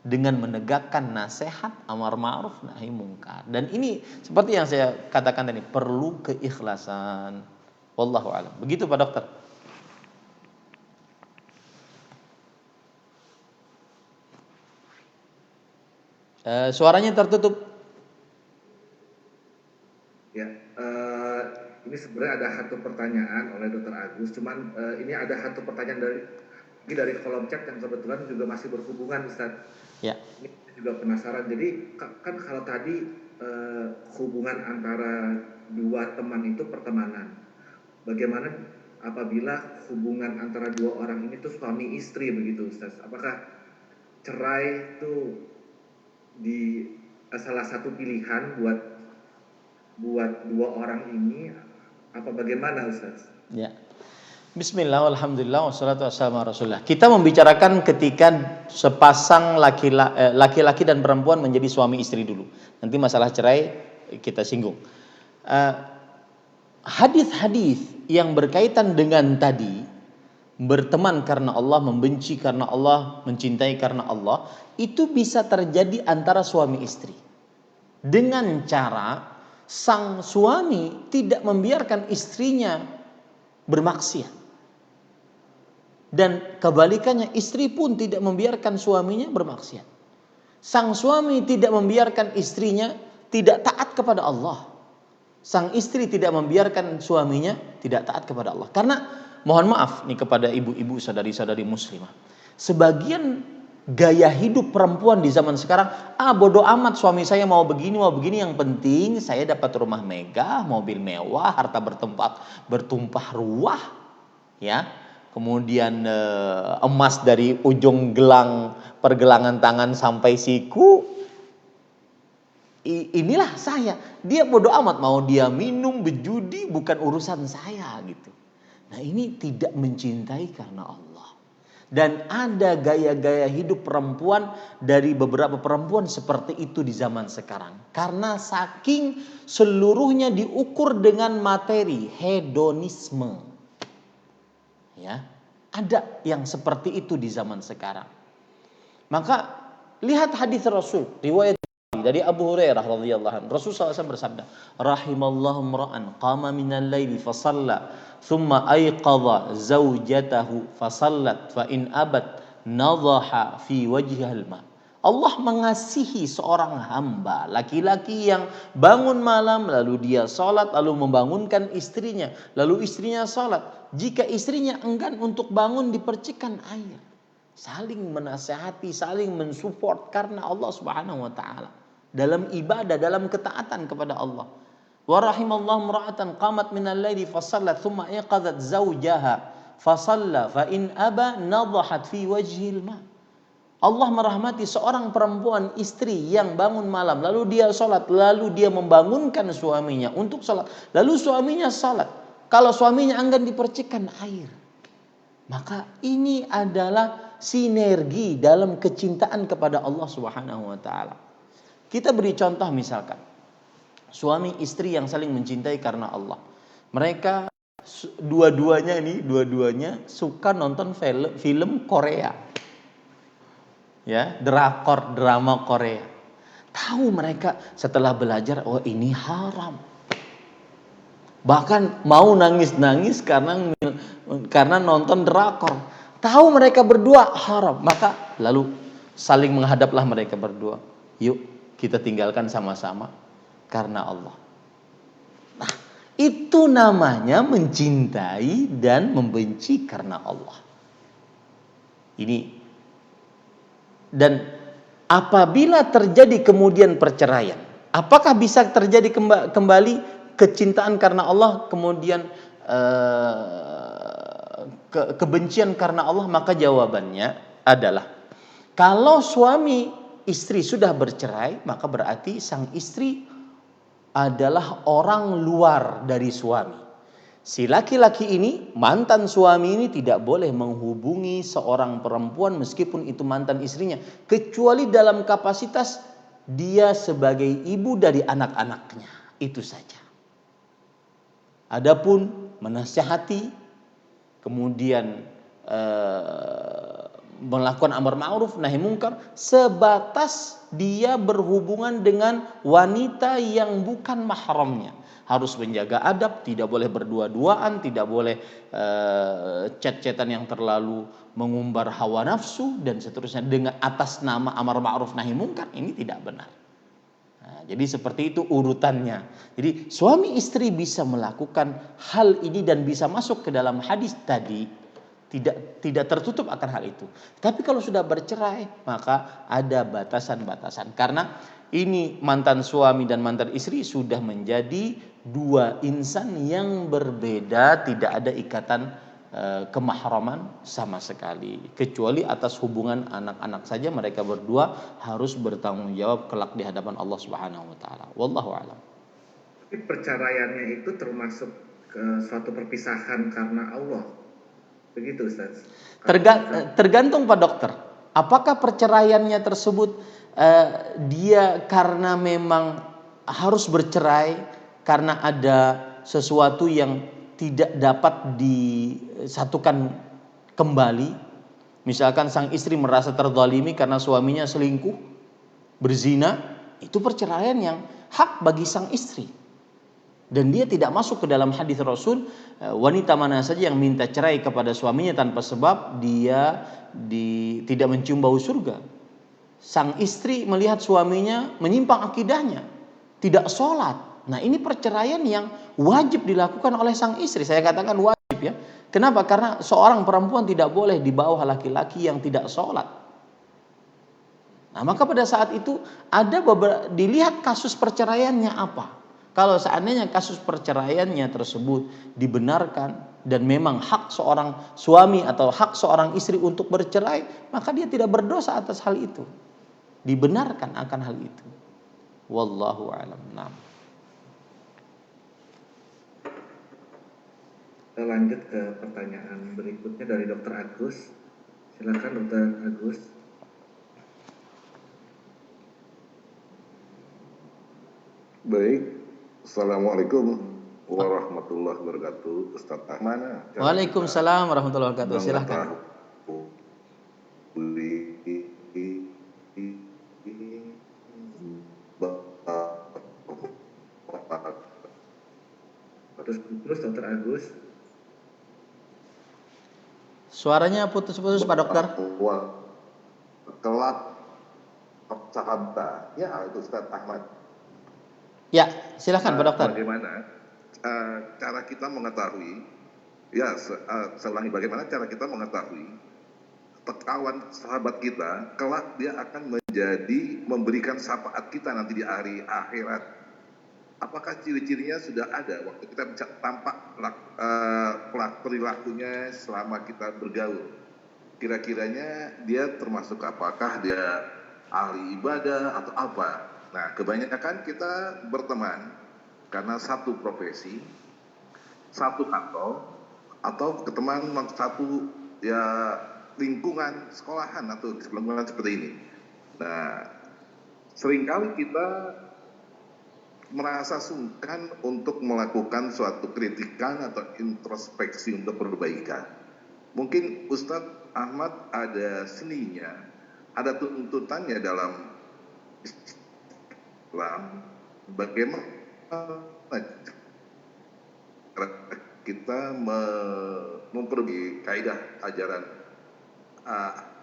dengan menegakkan nasihat, amar ma'ruf, nahi mungkar. Dan ini seperti yang saya katakan tadi, perlu keikhlasan. Wallahu a'lam. Begitu Pak Dokter. Suaranya tertutup. Ya, ini sebenarnya ada satu pertanyaan oleh Dr. Agus, cuman ini ada satu pertanyaan dari kolom chat yang kebetulan juga masih berhubungan, Ustaz. Ya. Ini juga penasaran. Jadi kan kalau tadi hubungan antara dua teman itu pertemanan. Bagaimana apabila hubungan antara dua orang ini tuh suami istri begitu, Ustaz? Apakah cerai itu di salah satu pilihan buat dua orang ini, apa bagaimana, Ustaz? Ya. Bismillah, alhamdulillah, wassalatu wassalamu ala rasulillah. Kita membicarakan ketika sepasang laki-laki dan perempuan menjadi suami istri dulu. Nanti masalah cerai kita singgung. Hadis-hadis yang berkaitan dengan tadi, berteman karena Allah, membenci karena Allah, mencintai karena Allah, itu bisa terjadi antara suami istri. Dengan cara sang suami tidak membiarkan istrinya bermaksiat. Dan kebalikannya, istri pun tidak membiarkan suaminya bermaksiat. Sang suami tidak membiarkan istrinya tidak taat kepada Allah. Sang istri tidak membiarkan suaminya tidak taat kepada Allah. Karena mohon maaf nih kepada ibu-ibu, saudari-saudari muslimah, sebagian gaya hidup perempuan di zaman sekarang, bodoh amat suami saya mau begini, yang penting saya dapat rumah megah, mobil mewah, harta bertumpah ruah, ya. Kemudian emas dari ujung pergelangan tangan sampai siku. Inilah saya. Dia bodoh amat, mau dia minum, berjudi, bukan urusan saya gitu. Nah, ini tidak mencintai karena Allah. Dan ada gaya-gaya hidup perempuan dari beberapa perempuan seperti itu di zaman sekarang. Karena saking seluruhnya diukur dengan materi, hedonisme. Ya, ada yang seperti itu di zaman sekarang. Maka lihat hadis Rasul, riwayat dari Abu Hurairah radhiyallahu anhu. Rasul SAW bersabda, rahimallahu imra'an qama minal laili fa shalla thumma ayqadha zawjatahu fa sallat fa in abat nadhaha fi wajhiha al-ma. Allah mengasihi seorang hamba laki-laki yang bangun malam lalu dia salat, lalu membangunkan istrinya, lalu istrinya salat. Jika istrinya enggan untuk bangun, dipercikan air. Saling menasihati, saling mensupport karena Allah Subhanahu wa taala. Dalam ibadah, dalam ketaatan kepada Allah. Wa rahimallahu imra'atan qamat minal laili fa shallat thumma iqadat zawjaha fa shalla fa in aba nadhahat fi wajhil ma. Allah merahmati seorang perempuan istri yang bangun malam, lalu dia salat, lalu dia membangunkan suaminya untuk salat, lalu suaminya salat. Kalau suaminya enggan, dipercikan air. Maka ini adalah sinergi dalam kecintaan kepada Allah Subhanahu wa taala. Kita beri contoh misalkan suami istri yang saling mencintai karena Allah. Mereka dua-duanya suka nonton film Korea. Ya, drama Korea. Tahu mereka setelah belajar, oh ini haram. Bahkan mau nangis-nangis karena nonton drakor. Tahu mereka berdua haram, maka lalu saling menghadaplah mereka berdua. Yuk kita tinggalkan sama-sama karena Allah. Nah, itu namanya mencintai dan membenci karena Allah. Ini. Dan apabila terjadi kemudian perceraian, apakah bisa terjadi kembali? kecintaan karena Allah kemudian kebencian karena Allah, maka jawabannya adalah kalau suami istri sudah bercerai, maka berarti sang istri adalah orang luar dari suami. Si laki-laki ini, mantan suami ini tidak boleh menghubungi seorang perempuan meskipun itu mantan istrinya, kecuali dalam kapasitas dia sebagai ibu dari anak-anaknya. Itu saja. Adapun menasihati, kemudian melakukan amar ma'ruf nahi mungkar, sebatas dia berhubungan dengan wanita yang bukan mahramnya. Harus menjaga adab, tidak boleh berdua-duaan, tidak boleh chat-chatan yang terlalu mengumbar hawa nafsu dan seterusnya dengan atas nama amar ma'ruf nahi mungkar. Ini tidak benar. Nah, jadi seperti itu urutannya. Jadi suami istri bisa melakukan hal ini dan bisa masuk ke dalam hadis tadi, tidak tertutup akan hal itu. Tapi kalau sudah bercerai, maka ada batasan-batasan. Karena ini mantan suami dan mantan istri sudah menjadi dua insan yang berbeda, tidak ada ikatan kemahraman sama sekali, kecuali atas hubungan anak-anak saja. Mereka berdua harus bertanggung jawab kelak di hadapan Allah Subhanahu wa taala. Wallahu a'lam. Tapi perceraiannya itu termasuk suatu perpisahan karena Allah. Begitu Ustaz. Tergantung Pak Dokter. Apakah perceraiannya tersebut dia karena memang harus bercerai karena ada sesuatu yang tidak dapat disatukan kembali. Misalkan sang istri merasa terzalimi karena suaminya selingkuh, berzina, itu perceraian yang hak bagi sang istri. Dan dia tidak masuk ke dalam hadis Rasul, wanita mana saja yang minta cerai kepada suaminya tanpa sebab dia tidak mencium bau surga. Sang istri melihat suaminya menyimpang akidahnya, tidak sholat. Nah, ini perceraian yang wajib dilakukan oleh sang istri. Saya katakan wajib ya. Kenapa? Karena seorang perempuan tidak boleh di bawah laki-laki yang tidak sholat. Nah, maka pada saat itu ada dilihat kasus perceraiannya apa. Kalau seandainya kasus perceraiannya tersebut dibenarkan dan memang hak seorang suami atau hak seorang istri untuk bercerai, maka dia tidak berdosa atas hal itu. Dibenarkan akan hal itu. Wallahu a'lam. Nah. Kita lanjut ke pertanyaan berikutnya dari Dr. Agus. Silakan Dr. Agus. Baik, Assalamualaikum warahmatullahi wabarakatuh. Ustaz Ahmad. Waalaikumsalam warahmatullahi wabarakatuh. Silakan. Terus Dr. Agus. Suaranya putus-putus Pak Dokter. Kelak sahabat. Ya, itu Ustaz Ahmad. Ya, silakan Pak Dokter. Bagaimana cara kita mengetahui? Ya, selain bagaimana cara kita mengetahui kawan sahabat kita kelak dia akan memberikan syafaat kita nanti di hari akhirat. Apakah ciri-cirinya sudah ada waktu kita bisa tampak perilakunya selama kita bergaul? Kira-kiranya dia termasuk apakah dia ahli ibadah atau apa? Nah, kebanyakan kita berteman karena satu profesi, satu kantor, atau keteman satu ya lingkungan sekolahan atau lingkungan seperti ini. Nah, seringkali kita merasa sungkan untuk melakukan suatu kritikan atau introspeksi untuk perbaikan. Mungkin Ustadz Ahmad ada seninya, ada tuntutannya dalam Islam, bagaimana kita memperbaiki kaidah ajaran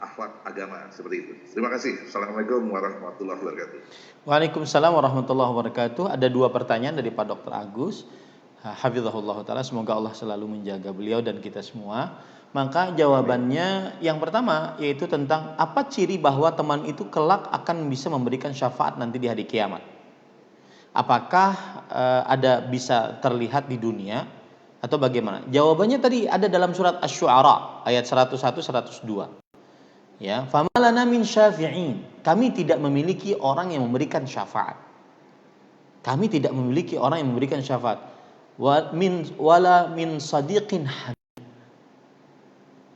akhlak agama seperti itu. Terima kasih. Assalamualaikum warahmatullahi wabarakatuh. Waalaikumsalam warahmatullahi wabarakatuh. Ada dua pertanyaan dari Pak Dr. Agus. Hafizahullah ta'ala. Semoga Allah selalu menjaga beliau dan kita semua. Maka jawabannya yang pertama yaitu tentang apa ciri bahwa teman itu kelak akan bisa memberikan syafaat nanti di hari kiamat. Apakah ada bisa terlihat di dunia atau bagaimana? Jawabannya tadi ada dalam surat Asy-Syu'ara ayat 101 102. Ya, famalana min syafi'in. Kami tidak memiliki orang yang memberikan syafaat. Kami tidak memiliki orang yang memberikan syafaat. Wala min sadiqin hamid.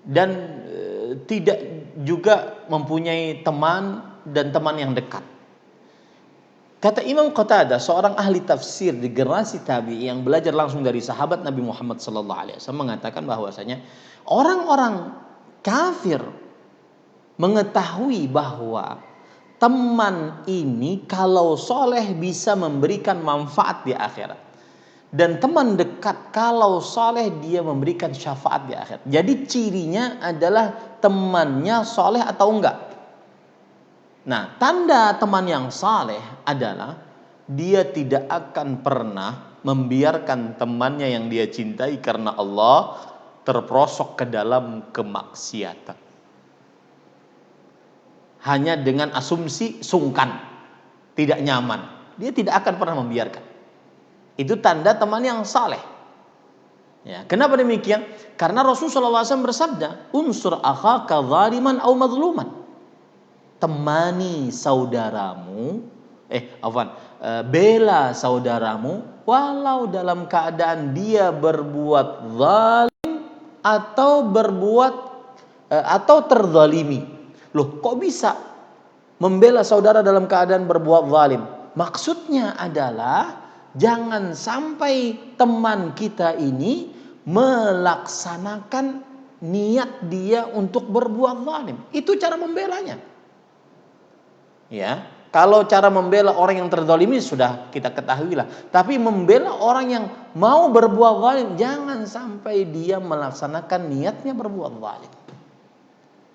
Dan tidak juga mempunyai teman dan teman yang dekat. Kata Imam Qatadah, seorang ahli tafsir di generasi tabi'in yang belajar langsung dari sahabat Nabi Muhammad SAW mengatakan bahwasanya orang-orang kafir mengetahui bahwa teman ini kalau soleh bisa memberikan manfaat di akhirat, dan teman dekat kalau soleh dia memberikan syafaat di akhirat. Jadi cirinya adalah temannya soleh atau enggak. Nah, tanda teman yang soleh adalah dia tidak akan pernah membiarkan temannya yang dia cintai karena Allah terperosok ke dalam kemaksiatan. Hanya dengan asumsi sungkan, tidak nyaman, dia tidak akan pernah membiarkan. Itu tanda teman yang saleh. Ya, kenapa demikian? Karena Rasulullah SAW bersabda, unsur akhaka zaliman au madluman. Temani saudaramu, bela saudaramu walau dalam keadaan dia berbuat zalim atau terzalimi. Loh, kok bisa membela saudara dalam keadaan berbuat zalim? Maksudnya adalah jangan sampai teman kita ini melaksanakan niat dia untuk berbuat zalim. Itu cara membelanya. Ya, kalau cara membela orang yang terzalimi sudah kita ketahui lah. Tapi membela orang yang mau berbuat zalim, jangan sampai dia melaksanakan niatnya berbuat zalim.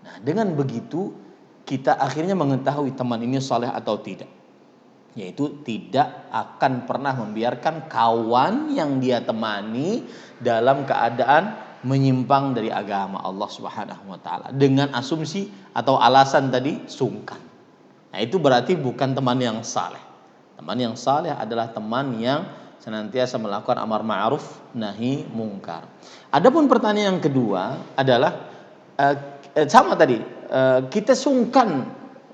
Nah, dengan begitu kita akhirnya mengetahui teman ini saleh atau tidak. Yaitu tidak akan pernah membiarkan kawan yang dia temani dalam keadaan menyimpang dari agama Allah Subhanahu wa taala dengan asumsi atau alasan tadi sungkan. Nah, itu berarti bukan teman yang saleh. Teman yang saleh adalah teman yang senantiasa melakukan amar ma'ruf nahi mungkar. Adapun pertanyaan yang kedua adalah sama tadi, kita sungkan,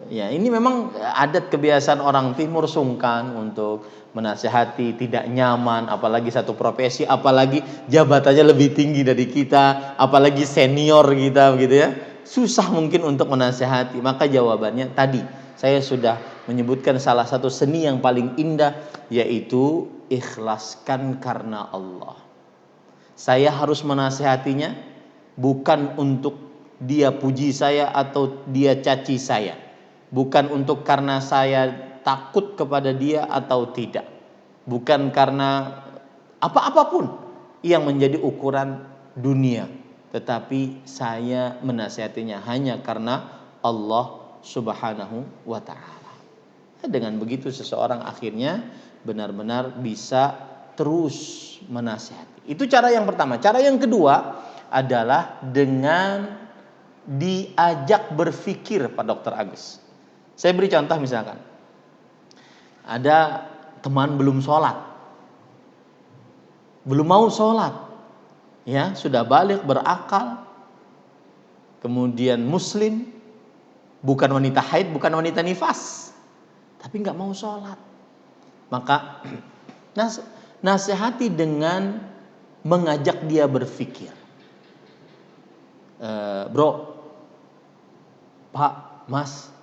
ya ini memang adat kebiasaan orang timur, sungkan untuk menasihati, tidak nyaman, apalagi satu profesi, apalagi jabatannya lebih tinggi dari kita, apalagi senior kita begitu ya, susah mungkin untuk menasihati. Maka jawabannya tadi saya sudah menyebutkan salah satu seni yang paling indah, yaitu ikhlaskan karena Allah. Saya harus menasihatinya bukan untuk dia puji saya atau dia caci saya, bukan untuk karena saya takut kepada dia atau tidak, bukan karena apa-apapun yang menjadi ukuran dunia, tetapi saya menasihatinya hanya karena Allah Subhanahu wa ta'ala. Dengan begitu seseorang akhirnya benar-benar bisa terus menasihati. Itu cara yang pertama. Cara yang kedua adalah dengan diajak berpikir, Pak Dr. Agus. Saya beri contoh, misalkan ada teman belum sholat, belum mau sholat, ya sudah balik berakal, kemudian muslim, bukan wanita haid, bukan wanita nifas, tapi nggak mau sholat. Maka nasihati dengan mengajak dia berpikir. Bro, Pak, Mas,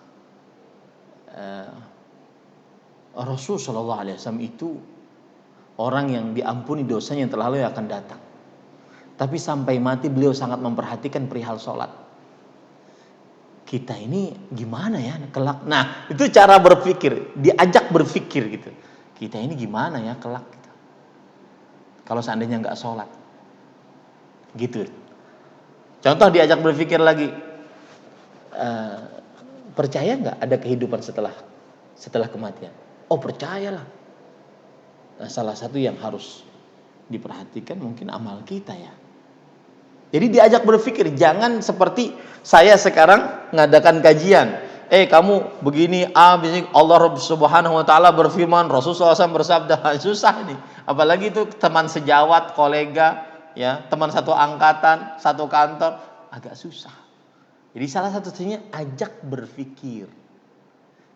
Rasul Shallallahu Alaihi Wasallam itu orang yang diampuni dosanya yang telah lalu akan datang. Tapi sampai mati beliau sangat memperhatikan perihal sholat. Kita ini gimana ya kelak? Nah, itu cara berpikir, diajak berpikir gitu. Kita ini gimana ya kelak gitu, kalau seandainya nggak sholat, gitu. Contoh diajak berpikir lagi, percaya nggak ada kehidupan setelah kematian? Oh, percayalah. Nah, salah satu yang harus diperhatikan mungkin amal kita ya. Jadi diajak berpikir, jangan seperti saya sekarang ngadakan kajian. kamu begini begini, Allah Subhanahu wa taala berfirman, Rasulullah SAW bersabda. Susah nih. Apalagi itu teman sejawat, kolega, ya, teman satu angkatan, satu kantor, agak susah. Jadi salah satunya ajak berpikir.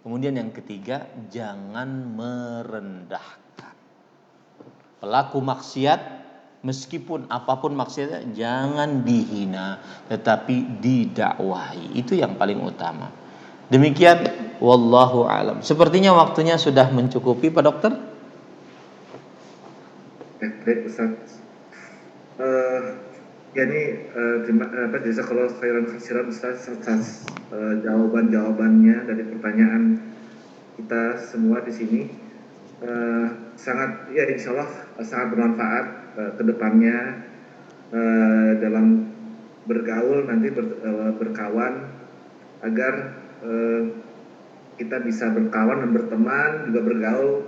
Kemudian yang ketiga, jangan merendahkan. Pelaku maksiat, meskipun apapun maksiatnya, jangan dihina, tetapi didakwahi. Itu yang paling utama. Demikian, wallahu alam. Sepertinya waktunya sudah mencukupi, Pak Dokter. Baik, Ustaz. Jazakallahu khairan katsiran Ustaz atas jawaban-jawabannya dari pertanyaan kita semua di sini. Sangat, ya insya Allah sangat bermanfaat ke depannya dalam bergaul nanti berkawan, agar kita bisa berkawan dan berteman juga bergaul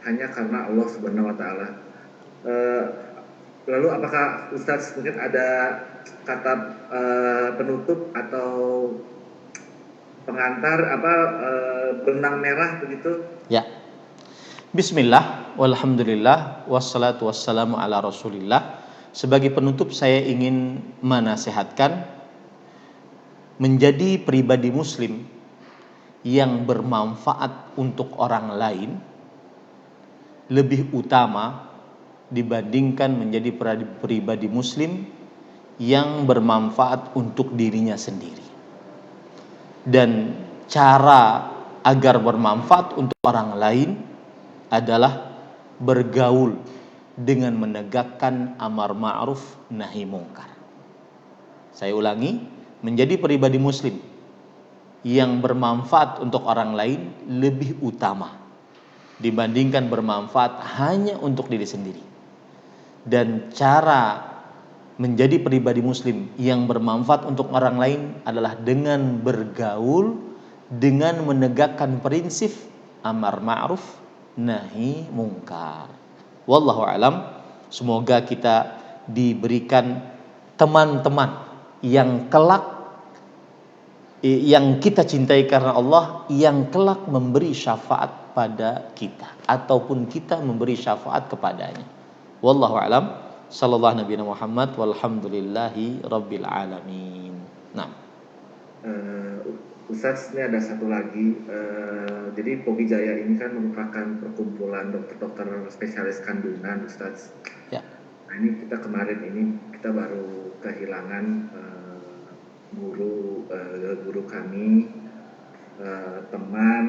hanya karena Allah Subhanahu wa taala. Lalu apakah Ustadz mungkin ada kata penutup atau pengantar benang merah begitu? Ya. Bismillah, walhamdulillah, wassalatu wassalamu ala Rasulillah. Sebagai penutup saya ingin menasihatkan menjadi pribadi muslim yang bermanfaat untuk orang lain lebih utama dibandingkan menjadi pribadi muslim yang bermanfaat untuk dirinya sendiri. Dan cara agar bermanfaat untuk orang lain adalah bergaul dengan menegakkan amar ma'ruf nahi mungkar. Saya ulangi, menjadi pribadi muslim yang bermanfaat untuk orang lain lebih utama dibandingkan bermanfaat hanya untuk diri sendiri. Dan cara menjadi pribadi muslim yang bermanfaat untuk orang lain adalah dengan bergaul, dengan menegakkan prinsip amar ma'ruf nahi mungkar. Wallahu alam. Semoga kita diberikan teman-teman yang kelak, yang kita cintai karena Allah, yang kelak memberi syafaat pada kita ataupun kita memberi syafaat kepadanya. Wallahu alam. Sallallahu Nabi Muhammad walhamdulillahi rabbil alamin. Nah, Ustadz, ini ada satu lagi. Jadi Pogi Jaya ini kan merupakan perkumpulan dokter-dokter spesialis kandungan, Ustadz. ya. Nah, ini kita kemarin ini kita baru kehilangan guru kami, teman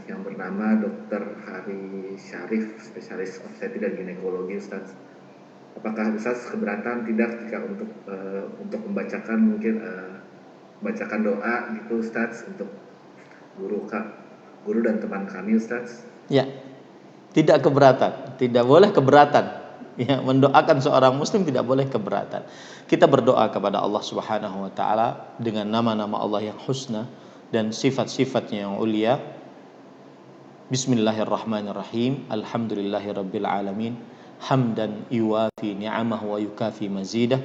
yang bernama Dr. Hari Syarif, spesialis obstetri dan ginekologi, Ustadz. Apakah Ustadz keberatan tidak jika untuk membacakan mungkin bacakan doa gitu, Ustadz, untuk guru dan teman kami, Ustadz? Ya, tidak keberatan, tidak boleh keberatan. Ya, mendoakan seorang muslim tidak boleh keberatan. Kita berdoa kepada Allah Subhanahu wa taala dengan nama-nama Allah yang husna dan sifat-sifatnya yang ulia. Bismillahirrahmanirrahim. Alhamdulillahirabbil alamin. Hamdan yuwafi ni'amahu wa yukafi mazidah.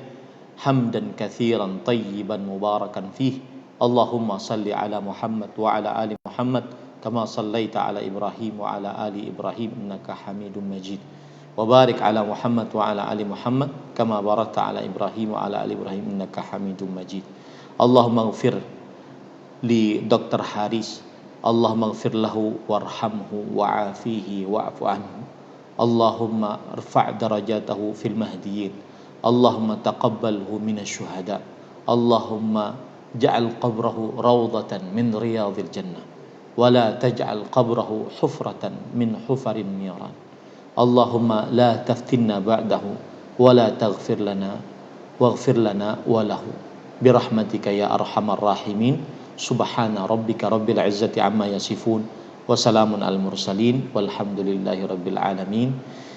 Hamdan katsiran tayyiban mubarakan fih. Allahumma salli ala Muhammad wa ala ali Muhammad kama sallaita ala Ibrahim wa ala ali Ibrahim innaka Hamidum Majid. Wa barik ala Muhammad wa ala ali Muhammad kama barakta ala Ibrahim wa ala ali Ibrahim innaka Hamidum Majid. Allahumma ighfir li Dr. Haris. Allahumma ighfir lahu warhamhu wa'afihi wa'fu anhu. Allahumma irfa' darajatahu fil mahdiyyin. Allahumma taqabbalhu minasy syuhada. Allahumma ja'al qabrahu rawdatan min riyadhil jannah wa la taj'al qabrahu hufratan min hufarin niran. Allahumma la taftinna ba'dahu wa la taghfir lana waghfir lana wa lahu birahmatika ya arhamar rahimin. Subhana rabbika rabbil izzati amma yasifun wa salamun al mursalin walhamdulillahi rabbil alamin.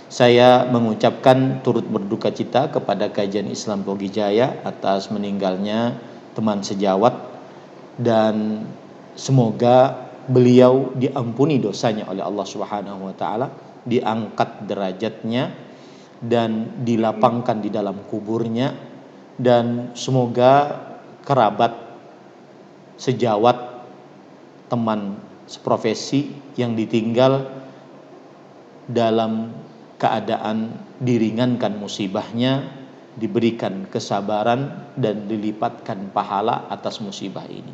Saya mengucapkan turut berduka cita kepada kajian Islam Pogi Jaya atas meninggalnya teman sejawat, dan semoga beliau diampuni dosanya oleh Allah Subhanahu wa taala, diangkat derajatnya dan dilapangkan di dalam kuburnya, dan semoga kerabat sejawat teman seprofesi yang ditinggal dalam keadaan diringankan musibahnya, diberikan kesabaran dan dilipatkan pahala atas musibah ini.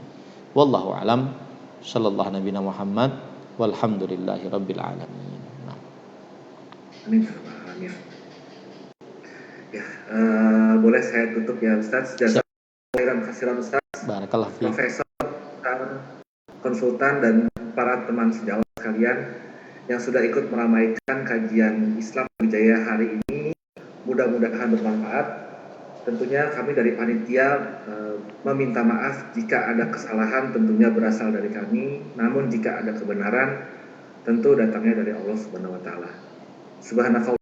Wallahu alam, sallallahu nabiyana Muhammad, walhamdulillahi rabbil alamin. Amin. Amin. Ya, boleh saya tutup ya Ustaz. Jasa khairan kasiran Ustaz, Barakallahu fiik. Profesor, konsultan dan para teman sejawat sekalian yang sudah ikut meramaikan kajian Islam Wijaya hari ini. Mudah-mudahan bermanfaat. Tentunya kami dari panitia meminta maaf jika ada kesalahan, tentunya berasal dari kami. Namun jika ada kebenaran, tentu datangnya dari Allah Subhanahu wa taala. Subhanallah.